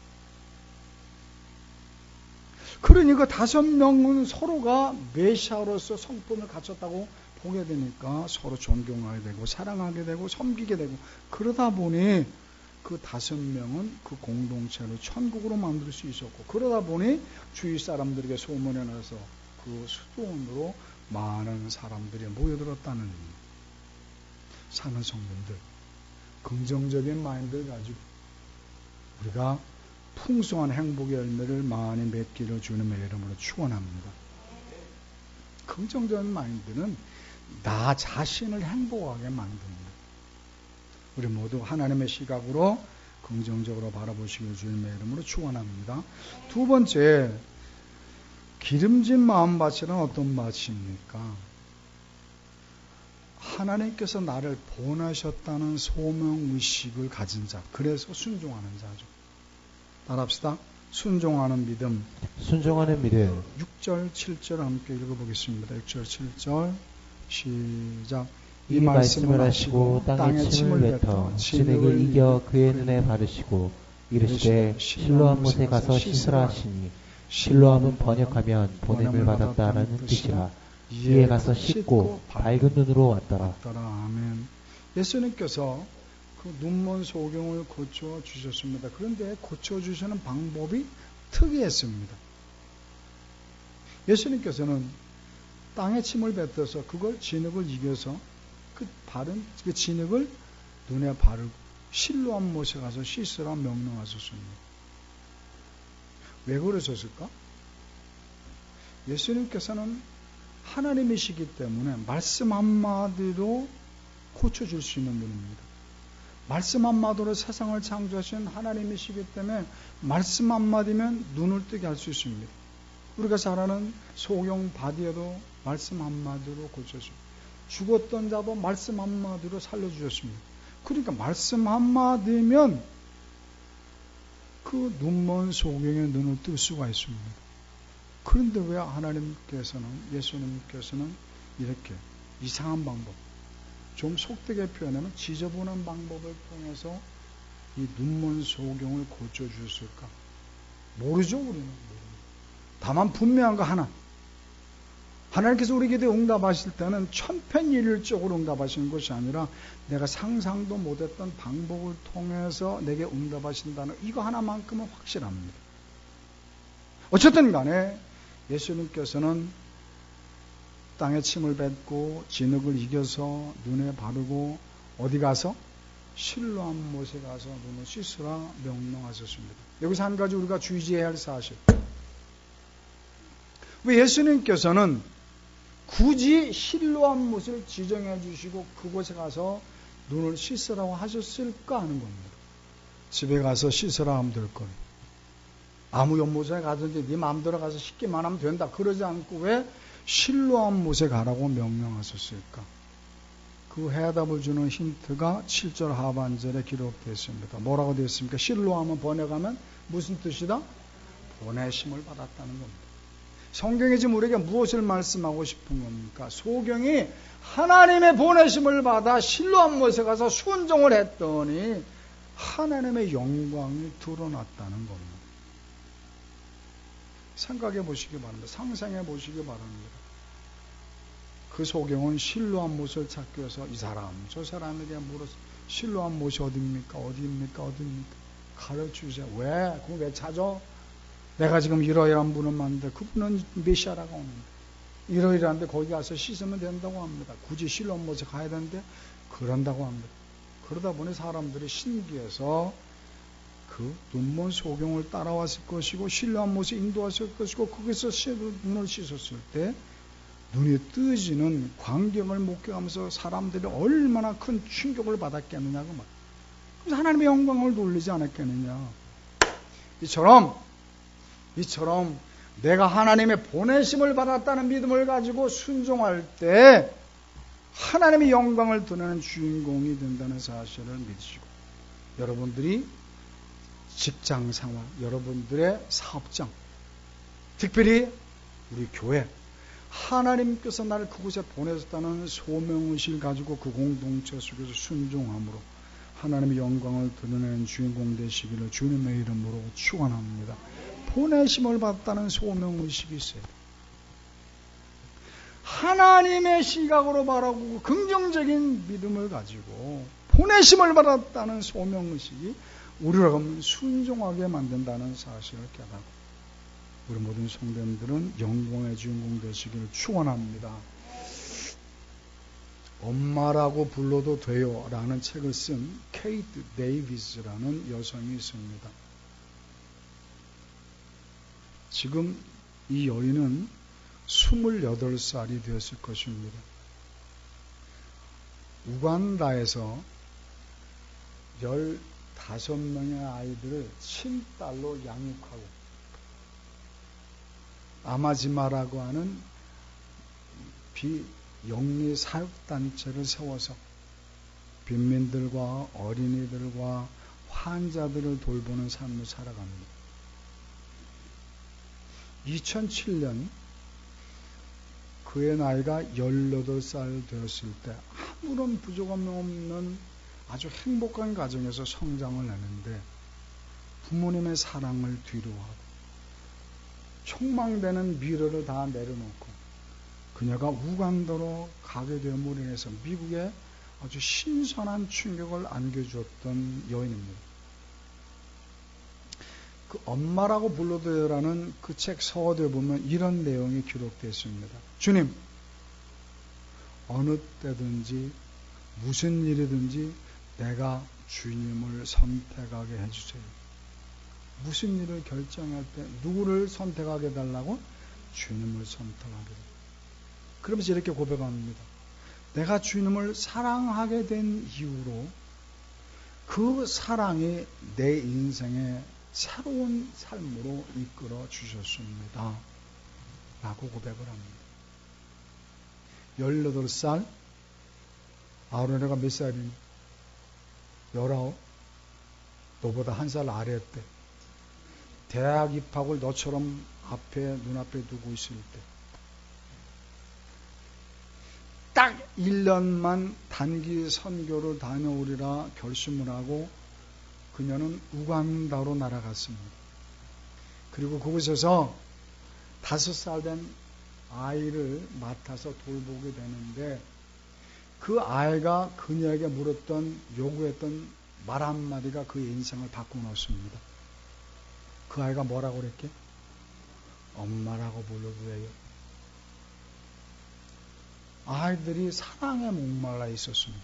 그러니 그 5명은 서로가 메시아로서 성품을 갖췄다고 보게 되니까 서로 존경하게 되고 사랑하게 되고 섬기게 되고 그러다 보니 그 5명은 그 공동체를 천국으로 만들 수 있었고 그러다 보니 주위 사람들에게 소문이 나서 그 수도원으로 많은 사람들이 모여들었다는 사는 성도들 긍정적인 마인드를 가지고 우리가 풍성한 행복의 열매를 많이 맺기를 주님의 이름으로 축원합니다. 긍정적인 마인드는 나 자신을 행복하게 만듭니다. 우리 모두 하나님의 시각으로 긍정적으로 바라보시길 주님의 이름으로 축원합니다. 두 번째, 기름진 마음밭이란 어떤 밭입니까? 하나님께서 나를 본하셨다는 소명의식을 가진 자, 그래서 순종하는 자죠. 따라합시다. 순종하는 믿음. 순종하는 믿음. 6절, 7절 함께 읽어보겠습니다. 6절, 7절 시작. 이 말씀을 하시고 땅에 침을 뱉어 진흙을 이겨 그의 눈에 바르시고 이르시되 실로암 못에 가서 씻으라 하시니 실로암은 번역하면 보냄을 받았다라는 뜻이라. 이에 가서 씻고 밝은 눈으로 왔더라. 아멘. 예수님께서 그 눈먼 소경을 고쳐 주셨습니다. 그런데 고쳐 주시는 방법이 특이했습니다. 예수님께서는 땅에 침을 뱉어서 그걸 진흙을 이겨서 그 진흙을 눈에 바르고 실로암 못에 가서 씻으라 명령하셨습니다. 왜 그러셨을까? 예수님께서는 하나님이시기 때문에 말씀 한마디로 고쳐줄 수 있는 분입니다. 말씀 한마디로 세상을 창조하신 하나님이시기 때문에 말씀 한마디면 눈을 뜨게 할 수 있습니다. 우리가 잘 아는 소경 바디에도 말씀 한마디로 고쳐줍니다. 죽었던 자도 말씀 한마디로 살려주셨습니다. 그러니까 말씀 한마디면 그 눈먼 소경의 눈을 뜰 수가 있습니다. 그런데 왜 예수님께서는 이렇게 이상한 방법, 좀 속되게 표현하면 지저분한 방법을 통해서 이 눈먼 소경을 고쳐주셨을까? 모르죠, 우리는. 다만 분명한 거 하나. 하나님께서 우리 기도에 응답하실 때는 천편일률적으로 응답하시는 것이 아니라 내가 상상도 못했던 방법을 통해서 내게 응답하신다는 이거 하나만큼은 확실합니다. 어쨌든 간에 예수님께서는 땅에 침을 뱉고 진흙을 이겨서 눈에 바르고 어디 가서? 실로암 못에 가서 눈을 씻으라 명령하셨습니다. 여기서 한 가지 우리가 주의해야 할 사실. 왜 예수님께서는 굳이 실로암 못을 지정해 주시고 그곳에 가서 눈을 씻으라고 하셨을까 하는 겁니다. 집에 가서 씻으라 하면 될 거예요. 아무 연못에 가든지 네 마음대로 가서 씻기만 하면 된다. 그러지 않고 왜 실로암 못에 가라고 명령하셨을까? 그 해답을 주는 힌트가 7절 하반절에 기록되어 있습니다. 뭐라고 되어 있습니까? 실로암은 번역하면 무슨 뜻이다? 보내심을 받았다는 겁니다. 성경이 지금 우리에게 무엇을 말씀하고 싶은 겁니까? 소경이 하나님의 보내심을 받아 실로암 못에 가서 순종을 했더니 하나님의 영광이 드러났다는 겁니다. 생각해 보시기 바랍니다. 상상해 보시기 바랍니다. 그 소경은 실로암 못을 찾기 위해서 이 사람, 저 사람에게 물어서 실로암 못이 어디입니까? 어디입니까? 어디입니까? 가르쳐주세요. 왜? 그거 왜 찾아? 내가 지금 이러이러한 분을 만났는데 그분은 메시아라고 합니다. 이러이러한데 거기 가서 씻으면 된다고 합니다. 굳이 실로암 못에 가야 되는데 그런다고 합니다. 그러다 보니 사람들이 신기해서 그 눈먼 소경을 따라왔을 것이고 실로암 못에 인도했을 것이고 거기서 눈을 씻었을 때 눈이 뜨지는 광경을 목격하면서 사람들이 얼마나 큰 충격을 받았겠느냐 그 말. 그래서 하나님의 영광을 돌리지 않았겠느냐. 이처럼 내가 하나님의 보내심을 받았다는 믿음을 가지고 순종할 때 하나님의 영광을 드러내는 주인공이 된다는 사실을 믿으시고, 여러분들이 직장 생활, 여러분들의 사업장, 특별히 우리 교회, 하나님께서 나를 그곳에 보내셨다는 소명의식을 가지고 그 공동체 속에서 순종함으로 하나님의 영광을 드러내는 주인공 되시기를 주님의 이름으로 축원합니다. 보내심을 받았다는 소명의식이 있어요. 하나님의 시각으로 바라보고 긍정적인 믿음을 가지고 보내심을 받았다는 소명의식이 우리를 순종하게 만든다는 사실을 깨닫고 우리 모든 성도님들은 영광의 주인공 되시기를 축원합니다. 엄마라고 불러도 돼요 라는 책을 쓴 케이트 데이비스라는 여성이 있습니다. 지금 이 여인은 28살이 되었을 것입니다. 우간다에서 15명의 아이들을 친딸로 양육하고 아마지마라고 하는 비영리 사육단체를 세워서 빈민들과 어린이들과 환자들을 돌보는 삶을 살아갑니다. 2007년 그의 나이가 18살 되었을 때 아무런 부족함 없는 아주 행복한 가정에서 성장을 하는데 부모님의 사랑을 뒤로하고 촉망되는 미래를 다 내려놓고 그녀가 우간다로 가게 됨으로 인해서 미국에 아주 신선한 충격을 안겨주었던 여인입니다. 그 엄마라고 불러도요라는 그 책 서두에 보면 이런 내용이 기록되어 있습니다. 주님, 어느 때든지 무슨 일이든지 내가 주님을 선택하게 해주세요. 무슨 일을 결정할 때 누구를 선택하게 해달라고? 주님을 선택하게 해달라고. 그러면서 이렇게 고백합니다. 내가 주님을 사랑하게 된 이후로 그 사랑이 내 인생의 새로운 삶으로 이끌어 주셨습니다. 라고 고백을 합니다. 18살, 아론이가 몇 살이니? 19? 너보다 한 살 아래였대. 대학 입학을 너처럼 눈앞에 두고 있을 때. 딱 1년만 단기 선교를 다녀오리라 결심을 하고 그녀는 우간다로 날아갔습니다. 그리고 그곳에서 5살 된 아이를 맡아서 돌보게 되는데 그 아이가 그녀에게 요구했던 말 한마디가 그의 인생을 바꿔놓습니다. 그 아이가 뭐라고 그랬게? 엄마라고 불러도 돼요. 아이들이 사랑에 목말라 있었습니다.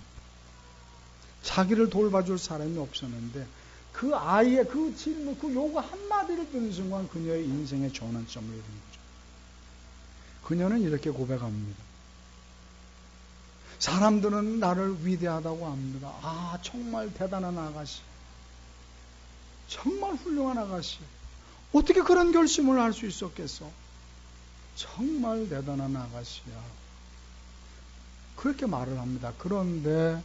자기를 돌봐줄 사람이 없었는데 그 아이의 그 질문, 그 요구 한마디를 듣는 순간 그녀의 인생의 전환점을 이루는 거죠. 그녀는 이렇게 고백합니다. 사람들은 나를 위대하다고 합니다. 아, 정말 대단한 아가씨. 정말 훌륭한 아가씨. 어떻게 그런 결심을 할 수 있었겠어? 정말 대단한 아가씨야. 그렇게 말을 합니다. 그런데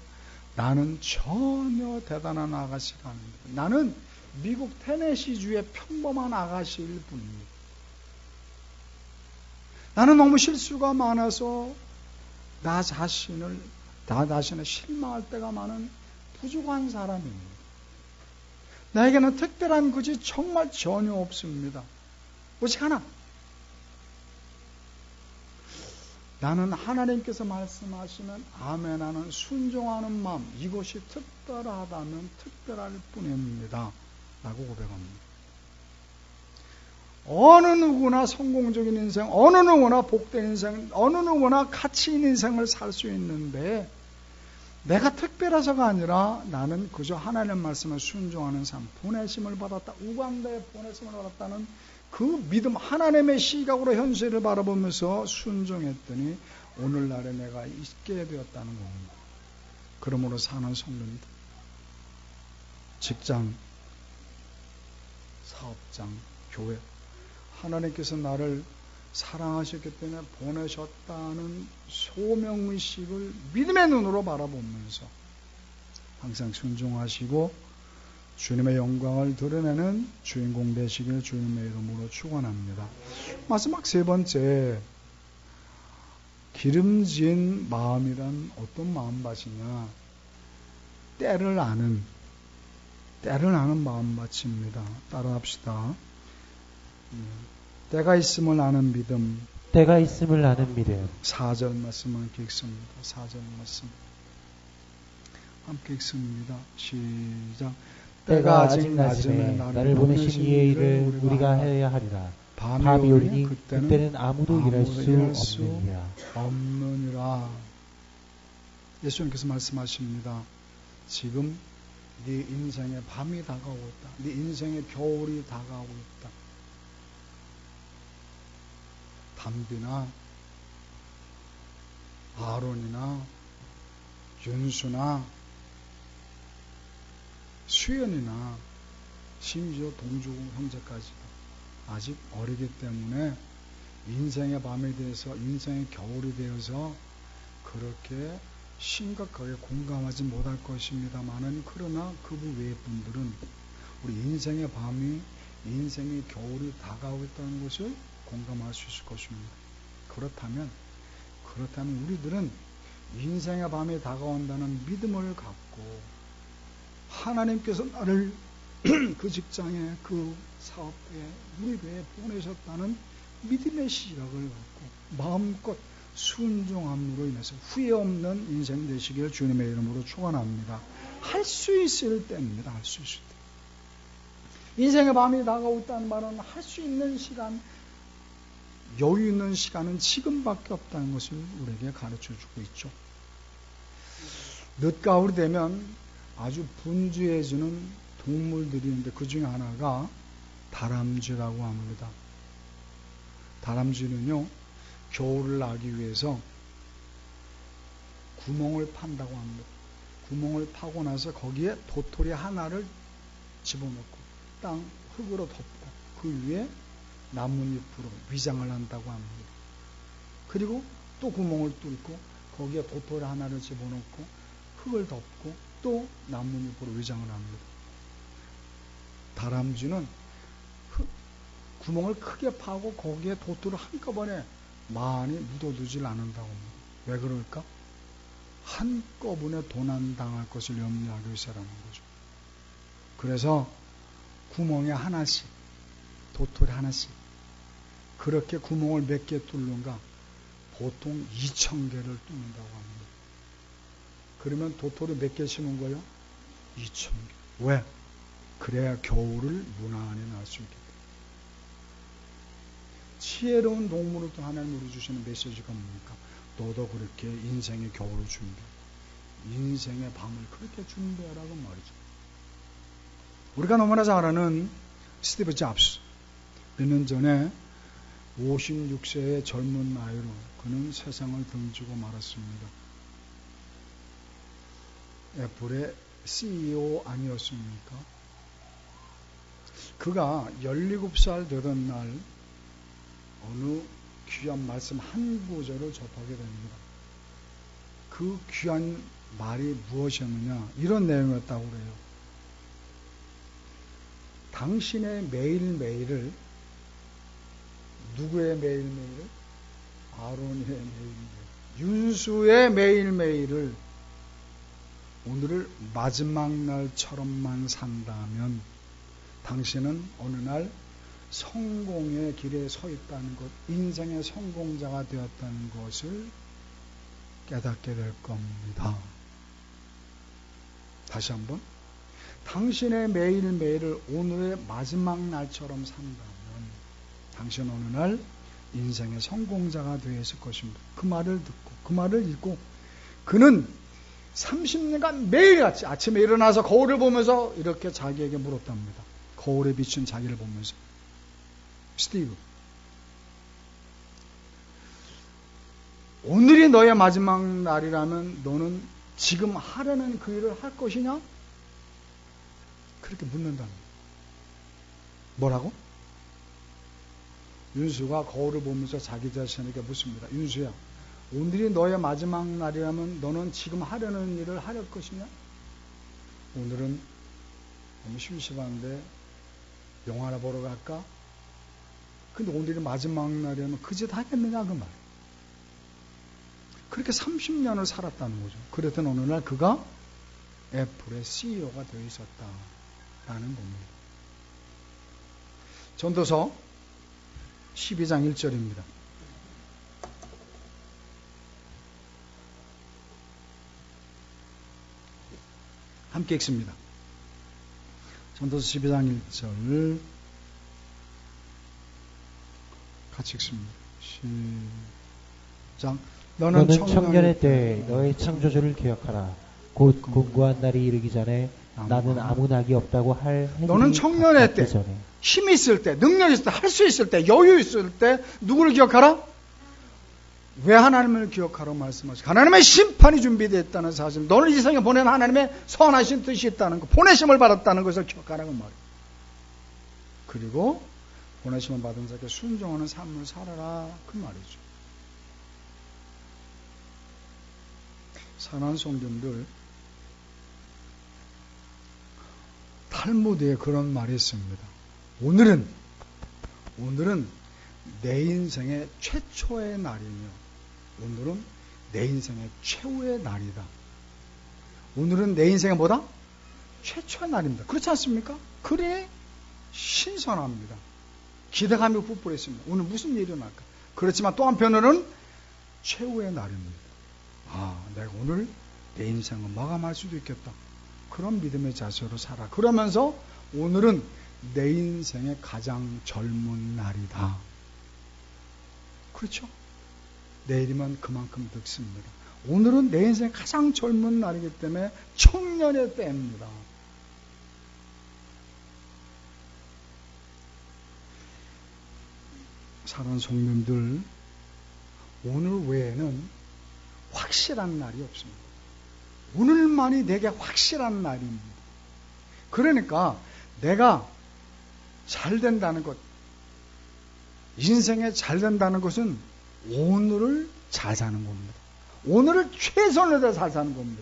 나는 전혀 대단한 아가씨가 아닙니다. 나는 미국 테네시주의 평범한 아가씨일 뿐입니다. 나는 너무 실수가 많아서 나 자신을 실망할 때가 많은 부족한 사람입니다. 나에게는 특별한 것이 정말 전혀 없습니다. 오직 하나. 나는 하나님께서 말씀하시는 아멘하는 순종하는 마음, 이것이 특별하다면 특별할 뿐입니다. 라고 고백합니다. 어느 누구나 성공적인 인생, 어느 누구나 복된 인생, 어느 누구나 가치 있는 인생을 살 수 있는데 내가 특별해서가 아니라 나는 그저 하나님 말씀에 순종하는 삶, 보내심을 받았다, 우간다에 보내심을 받았다는 그 믿음, 하나님의 시각으로 현실을 바라보면서 순종했더니 오늘날에 내가 있게 되었다는 겁니다. 그러므로 사는 성도입니다. 직장, 사업장, 교회, 하나님께서 나를 사랑하셨기 때문에 보내셨다는 소명의식을 믿음의 눈으로 바라보면서 항상 순종하시고 주님의 영광을 드러내는 주인공 되시길 주님의 이름으로 축원합니다. 마지막 세 번째, 기름진 마음이란 어떤 마음밭이냐? 때를 아는 마음밭입니다. 따라합시다. 때가 있음을 아는 믿음. 때가 있음을 아는 믿음. 4절 말씀을 함께 읽습니다. 4절 말씀 함께 읽습니다. 시작. 때가 아직 낮음에 나를 보내신 이의 일을 우리가 해야 하리라. 밤이 오리니 그때는 아무도 일할 수 없느니라. 예수님께서 말씀하십니다. 지금 네 인생의 밤이 다가오고 있다. 네 인생의 겨울이 다가오고 있다. 담비나 아론이나 윤수나 수연이나 심지어 동주 형제까지도 아직 어리기 때문에 인생의 밤에 대해서, 인생의 겨울이 되어서 그렇게 심각하게 공감하지 못할 것입니다만은, 그러나 그부 외의 분들은 우리 인생의 밤이, 인생의 겨울이 다가오고 있다는 것을 공감할 수 있을 것입니다. 그렇다면 우리들은 인생의 밤이 다가온다는 믿음을 갖고 하나님께서 나를 그 직장에, 그 사업에, 우리 배에 보내셨다는 믿음의 시각을 갖고 마음껏 순종함으로 인해서 후회 없는 인생 되시기를 주님의 이름으로 축원합니다. 할 수 있을 때입니다. 할 수 있을 때. 인생의 밤이 다가오고 있다는 말은 할 수 있는 시간, 여유 있는 시간은 지금밖에 없다는 것을 우리에게 가르쳐주고 있죠. 늦가을이 되면 아주 분주해지는 동물들이 있는데 그 중에 하나가 다람쥐라고 합니다. 다람쥐는요, 겨울을 나기 위해서 구멍을 판다고 합니다. 구멍을 파고 나서 거기에 도토리 하나를 집어넣고 땅 흙으로 덮고 그 위에 나뭇잎으로 위장을 한다고 합니다. 그리고 또 구멍을 뚫고 거기에 도토리 하나를 집어넣고 흙을 덮고 또 나뭇잎으로 위장을 합니다. 다람쥐는 구멍을 크게 파고 거기에 도토리를 한꺼번에 많이 묻어두질 않는다고 합니다. 왜 그럴까? 한꺼번에 도난당할 것을 염려하기 위해서라는 거죠. 그래서 구멍에 하나씩, 도토리 하나씩, 그렇게 구멍을 몇 개 뚫는가? 보통 2,000개를 뚫는다고 합니다. 그러면 도토리 몇 개 심은 거예요? 2,000개. 왜? 그래야 겨울을 무난히 날 수 있기 때문에. 지혜로운 동물을 또 하나님 우리 주시는 메시지가 뭡니까? 너도 그렇게 인생의 겨울을 준비해. 인생의 밤을 그렇게 준비하라고 말이죠. 우리가 너무나 잘 아는 스티브 잡스, 몇 년 전에 56세의 젊은 나이로 그는 세상을 등지고 말았습니다. 애플의 CEO 아니었습니까? 그가 17살 되던 날 어느 귀한 말씀 한 구절을 접하게 됩니다. 그 귀한 말이 무엇이었느냐, 이런 내용이었다고 그래요. 당신의 매일매일을, 누구의 매일매일을? 아론의 매일매일, 윤수의 매일매일을 오늘을 마지막 날처럼만 산다면 당신은 어느 날 성공의 길에 서 있다는 것, 인생의 성공자가 되었다는 것을 깨닫게 될 겁니다. 다시 한번, 당신의 매일매일을 오늘의 마지막 날처럼 산다면 당신은 어느 날 인생의 성공자가 되어 있을 것입니다. 그 말을 듣고, 그 말을 읽고 그는 30년간 매일같이 아침에 일어나서 거울을 보면서 이렇게 자기에게 물었답니다. 거울에 비춘 자기를 보면서, 스티브, 오늘이 너의 마지막 날이라면 너는 지금 하려는 그 일을 할 것이냐? 그렇게 묻는다는 거예요. 뭐라고? 윤수가 거울을 보면서 자기 자신에게 묻습니다. 윤수야, 오늘이 너의 마지막 날이라면 너는 지금 하려는 일을 할 것이냐? 오늘은 너무 심심한데 영화나 보러 갈까? 근데 오늘이 마지막 날이라면 그 짓 하겠느냐, 그 말. 그렇게 30년을 살았다는 거죠. 그랬던 어느 날 그가 애플의 CEO가 되어 있었다라는 겁니다. 전도서 12장 1절입니다. 함께 읽습니다. 전도서 12장 1절 같이 읽습니다. 시작. 너는 청년의 때에 너의 창조주를 기억하라. 곧 공고한 날이 이르기 전에 나는 아무 낙이 없다고 할 해들이 너는 청년의 때, 전에. 힘이 있을 때, 능력이 있을 때, 할 수 있을 때, 여유 있을 때 누구를 기억하라? 왜 하나님을 기억하라고 말씀하시고, 하나님의 심판이 준비되어 있다는 사실, 너를 이 세상에 보낸 하나님의 선하신 뜻이 있다는 것, 보내심을 받았다는 것을 기억하라고 말이에요. 그리고 보내심을 받은 자에게 순종하는 삶을 살아라, 그 말이죠. 사랑하는 성도님들, 탈무드에 그런 말이 있습니다. 오늘은 내 인생의 최초의 날이며 오늘은 내 인생의 최후의 날이다. 오늘은 내 인생의 뭐다? 최초의 날입니다. 그렇지 않습니까? 그래 신선합니다. 기대감이 부풀어 있습니다. 오늘 무슨 일이 일어날까? 그렇지만 또 한편으로는 최후의 날입니다. 아, 내가 오늘 내 인생을 마감할 수도 있겠다. 그런 믿음의 자세로 살아. 그러면서 오늘은 내 인생의 가장 젊은 날이다. 그렇죠? 내일이면 그만큼 늙습니다. 오늘은 내 인생의 가장 젊은 날이기 때문에 청년의 때입니다. 사랑하는 성도님들, 오늘 외에는 확실한 날이 없습니다. 오늘만이 내게 확실한 날입니다. 그러니까 내가 잘 된다는 것, 인생에 잘 된다는 것은 오늘을 잘 사는 겁니다. 오늘을 최선을 다해 잘 사는 겁니다.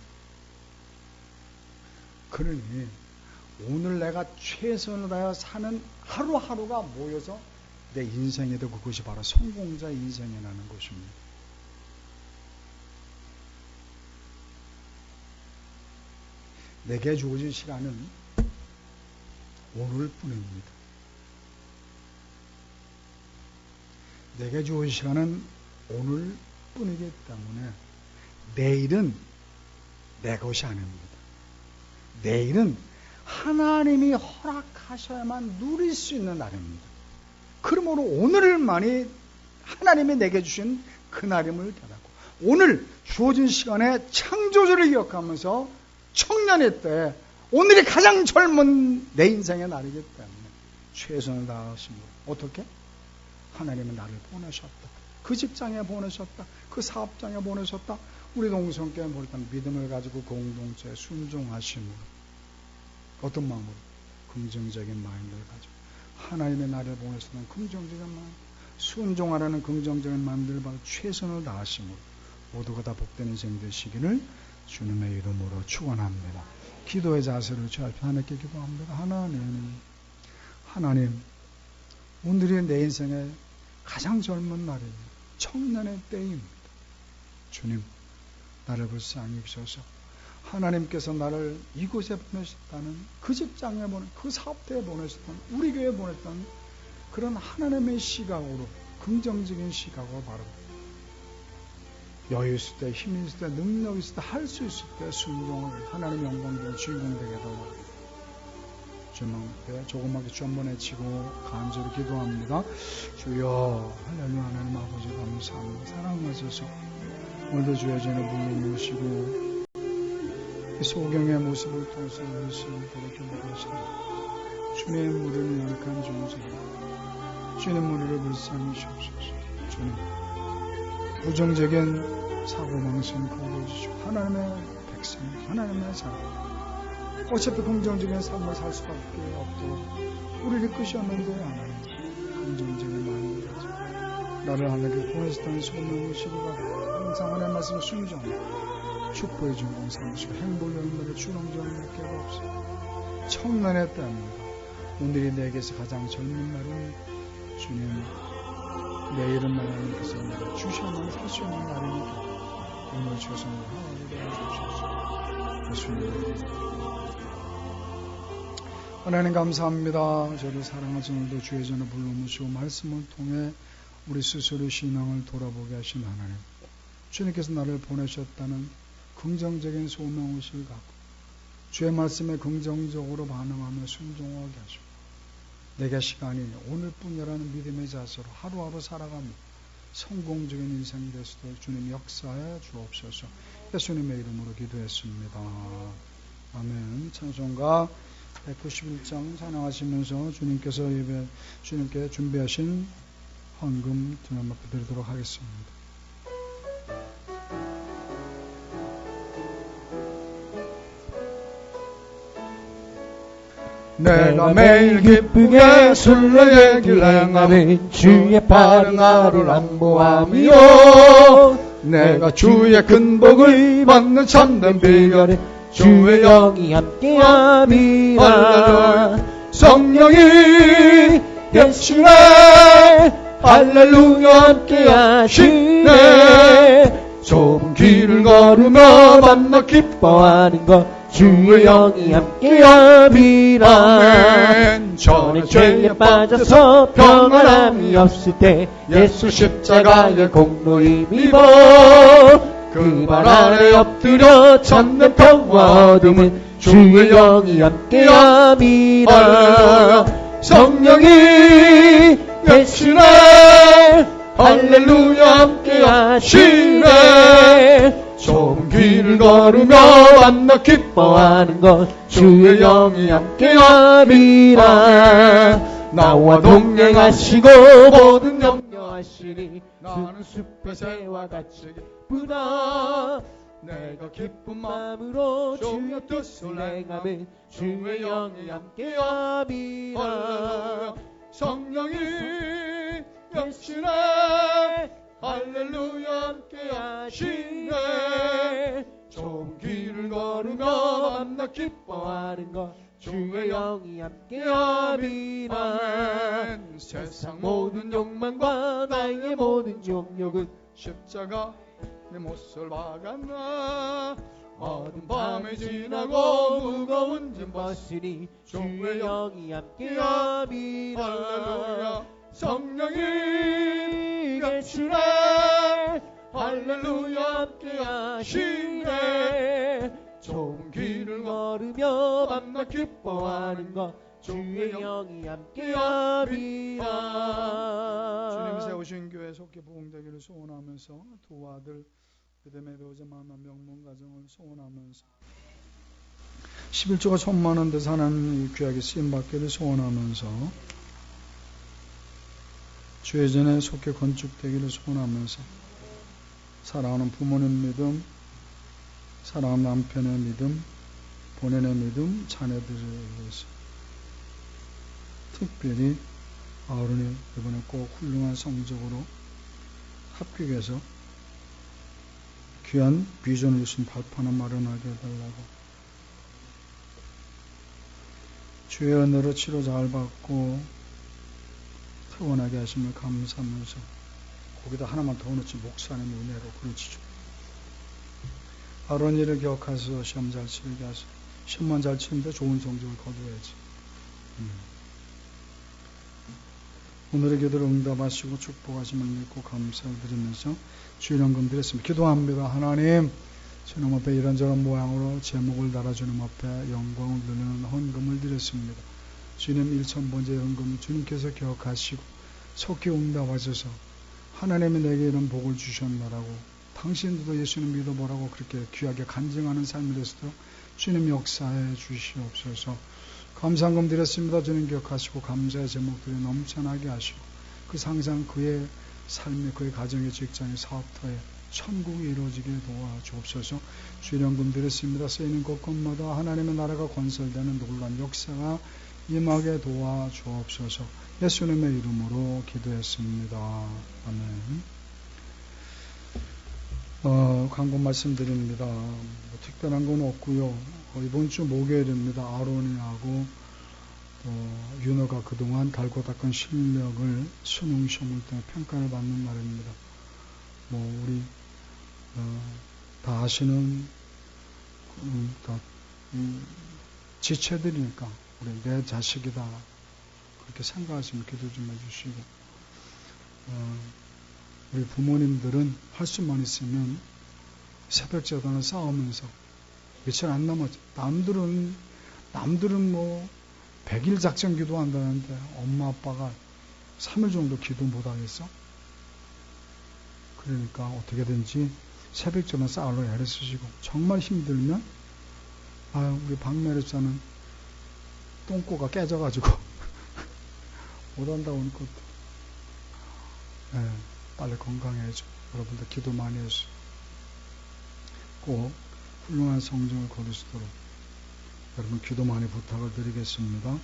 그러니 오늘 내가 최선을 다해 사는 하루하루가 모여서 내 인생에도 그것이 바로 성공자 인생이라는 것입니다. 내게 주어진 시간은 오늘뿐입니다. 내게 주어진 시간은 오늘뿐이기 때문에 내일은 내 것이 아닙니다. 내일은 하나님이 허락하셔야만 누릴 수 있는 날입니다. 그러므로 오늘만이 하나님이 내게 주신 그 날임을 깨닫고 오늘 주어진 시간에 창조주를 기억하면서 청년의 때 오늘이 가장 젊은 내 인생의 날이기 때문에 최선을 다하십니다. 어떻게? 하나님은 나를 보내셨다. 그 직장에 보내셨다. 그 사업장에 보내셨다. 우리 동성께 보냈던 믿음을 가지고 공동체에 순종하심으로 어떤 마음으로? 긍정적인 마인드를 가지고 하나님의 나를 보내셨던 긍정적인 마음, 순종하라는 긍정적인 마음들을 바로 최선을 다하심으로 모두가 다 복된 인생 되시기를 주님의 이름으로 축원합니다. 기도의 자세를 취할 하나님께 기도합니다. 하나님, 오늘이 내 인생의 가장 젊은 날입니다. 청년의 때입니다. 주님, 나를 불쌍히 여기셔서 하나님께서 나를 이곳에 보내셨다는 그 직장에 그 사업대에 보내셨던 우리 교회에 보냈던 그런 하나님의 시각으로 긍정적인 시각으로 바로 여유 있을 때, 힘이 있을 때, 능력 있을 때, 할 수 있을 때 순종을 하나님의 영광된 주인공 되게 해달라고 주님께 조그맣게 주 한번 외치고 간절히 기도합니다. 주여 할렐루야. 하나님 아버지 감사합니다. 사랑하셔서 오늘도 주의 전에 불러모시고 이 소경의 모습을 통해서 열심히 그렇게 기도하십니다. 주님 무리를 연약한 존재, 주님 무리를 불쌍히 주옵소서. 주님 부정적인 사고방식 거부해주시고 하나님의 백성, 하나님의 사람 어차피 긍정적인 삶을 살 수밖에 없도록 우리를 이끄셨는데 하나님 긍정적인 마음을 가지고 나를 하나님께 보내셨다는 소명을 시기가 항상 하나님의 말씀을 순종하고 축복의 주인공 삼으시고 행복의 열매를 주렁주렁 맺게 하옵소서. 청년의 때입니다. 오늘이 내게서 가장 젊은 날은 주님 내일은 하나님께서 나를 주시는 살 수 있는 날이니까 오늘 최선을 다하게 주옵소서. 예수님 하나님 감사합니다. 저를 사랑하신 오늘도 주의 전에 불러모시고 말씀을 통해 우리 스스로 신앙을 돌아보게 하신 하나님, 주님께서 나를 보내셨다는 긍정적인 소명의식을 갖고 주의 말씀에 긍정적으로 반응하며 순종하게 하시고 내게 시간이 오늘뿐이라는 믿음의 자세로 하루하루 살아가며 성공적인 인생이 될 수 있도록 주님 역사해 주옵소서. 예수님의 이름으로 기도했습니다. 아멘. 찬송가 191장 찬양하시면서 주님께 준비하신 헌금 주님 앞에 드리도록 하겠습니다. 내가 매일 기쁘게 술래 길 행하며 주의 바른 나를 안보하며 내가 주의 큰 복을 받는 참된 비결에 주의 영이 함께함이라. 성령이 계시네 할렐루야 함께하시네. 좁은 길을 걸으며 만나 기뻐하는 것 주의 영이 함께함이라. 전에 죄에 빠져서 평안함이 없을 때 예수 십자가의 공로 힘입어 그 발 아래 엎드려 참된 평화 얻음은 주의 영이 함께함이라. 성령이 계시네 할렐루야 함께하시네. 좁은 길을 걸으며 만나 기뻐하는 것 주의 영이 함께함이라. 나와 동행하시고 모든 염려하시니 나는 숲의 새와 같이 기쁘다. 내가 기쁜 마음으로 주의 뜻을 행하며 주의 영이 함께함이라. 성령이 계시네 할렐루야 함께하시네. 좁은 길을 걸으며 만나 기뻐하는 것 주의 영이 함께함이라. 세상 모든 욕망과 나의 모든 욕력은 십자가 내 못을 박았나. 어두운 밤에 지나고 무거운 짐 벗으니 주의 영이 함께함이라. 할렐루야. 성령이 계시네 할렐루야 함께하시네. 좁은 길을 걸으며 만나 기뻐하는 것 주의 영이 함께함이라. 주님 세우신 교회 속히 부흥되기를 소원하면서 두 아들 믿음에 이루어져 만난 명문 가정을 소원하면서 11조가 천만원 돼서 하나님 귀하게 쓰임받기를 소원하면서 주의 전에 속히 건축되기를 소원하면서 사랑하는 부모님 믿음, 사랑하는 남편의 믿음, 본인의 믿음, 자녀들을 위해서 특별히 아론이 이번에 꼭 훌륭한 성적으로 합격해서 귀한 비전을 주신 발판을 마련하게 해달라고 주의 은혜로 치료 잘 받고 퇴원하게 하심을 감사하면서 거기다 하나만 더 넣지 목사님 은혜로 그렇지 아론이를 기억하셔서 시험 잘 치르게 하셔 시험만 잘 치는데 좋은 성적을 거둬야지 오늘의 기도를 응답하시고 축복하심을 믿고 감사를 드리면서 주일 헌금 드렸습니다. 기도합니다. 하나님 주님 앞에 이런저런 모양으로 제목을 달아 주님 앞에 영광을 드리는 헌금을 드렸습니다. 주님 1,000번째 헌금 주님께서 기억하시고 속히 응답하셔서 하나님이 내게 이런 복을 주셨나라고 당신들도 예수님 믿어보라고 그렇게 귀하게 간증하는 삶이 됐도록 주님 역사해 주시옵소서. 감사헌금 드렸습니다. 주님 기억하시고 감사의 제목들이 넘쳐나게 하시고 그 상상 그의 삶에 그의 가정의 직장의 사업터에 천국이 이루어지게 도와주옵소서. 주일헌금 드렸습니다. 쓰이는 곳곳마다 하나님의 나라가 건설되는 놀라운 역사가 임하게 도와주옵소서. 예수님의 이름으로 기도했습니다. 아멘. 광고 말씀드립니다. 특별한 건 없고요. 이번 주 목요일입니다. 아론이하고 윤호가 그동안 달고 닦은 실력을 수능 시험을 통해 평가를 받는 날입니다. 우리 다 아시는 지체들이니까 우리 내 자식이다 그렇게 생각하시면 기도 좀 해주시고 우리 부모님들은 할 수만 있으면 새벽제단을 쌓으면서 며칠 안 남았죠. 남들은 100일 작전 기도한다는데 엄마 아빠가 3일 정도 기도 못하겠어? 그러니까 어떻게든지 새벽제단 쌓으러 애를 쓰시고 정말 힘들면 우리 박매립사는 똥꼬가 깨져가지고 못한다고 하니까 빨리 건강해져. 여러분들 기도 많이 해주세요. 꼭 훌륭한 성적을 거두시도록 여러분 기도 많이 부탁을 드리겠습니다.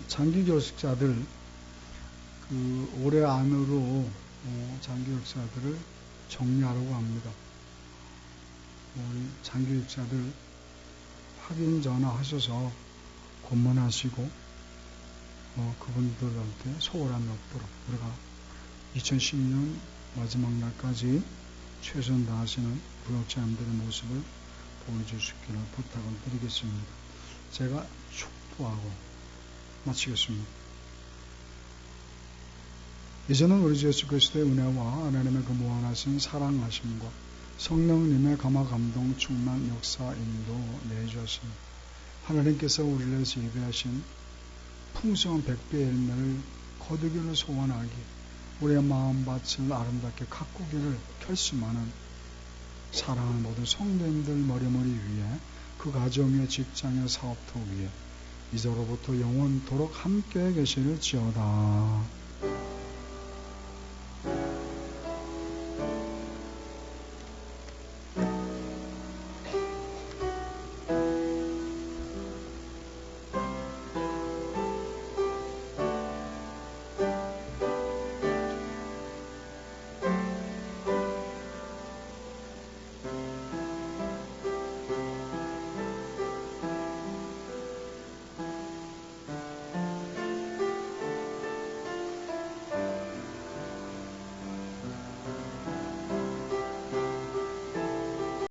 장기교육자들 올해 안으로 장기교육자들을 정리하려고 합니다. 우리 장기교육자들 확인 전화하셔서 고문하시고 그분들한테 소홀함이 없도록 우리가 2010년 마지막 날까지 최선 다하시는 구역자님들의 모습을 보여주시기를 부탁을 드리겠습니다. 제가 축도하고 마치겠습니다. 이제는 우리 주 예수 그리스도의 은혜와 하나님의 그 무한하신 사랑하심과 성령님의 감화 감동 충만 역사 인도 내주하신 하나님께서 우리를 위해서 예배하신 풍성한 100배의 열매를 거두기를 소원하기 우리의 마음밭을 아름답게 가꾸기를 결심하는 사랑하는 모든 성도님들 머리머리 위에 그 가정의 직장의 사업터 위에 이제로부터 영원토록 함께 계시를 지어다.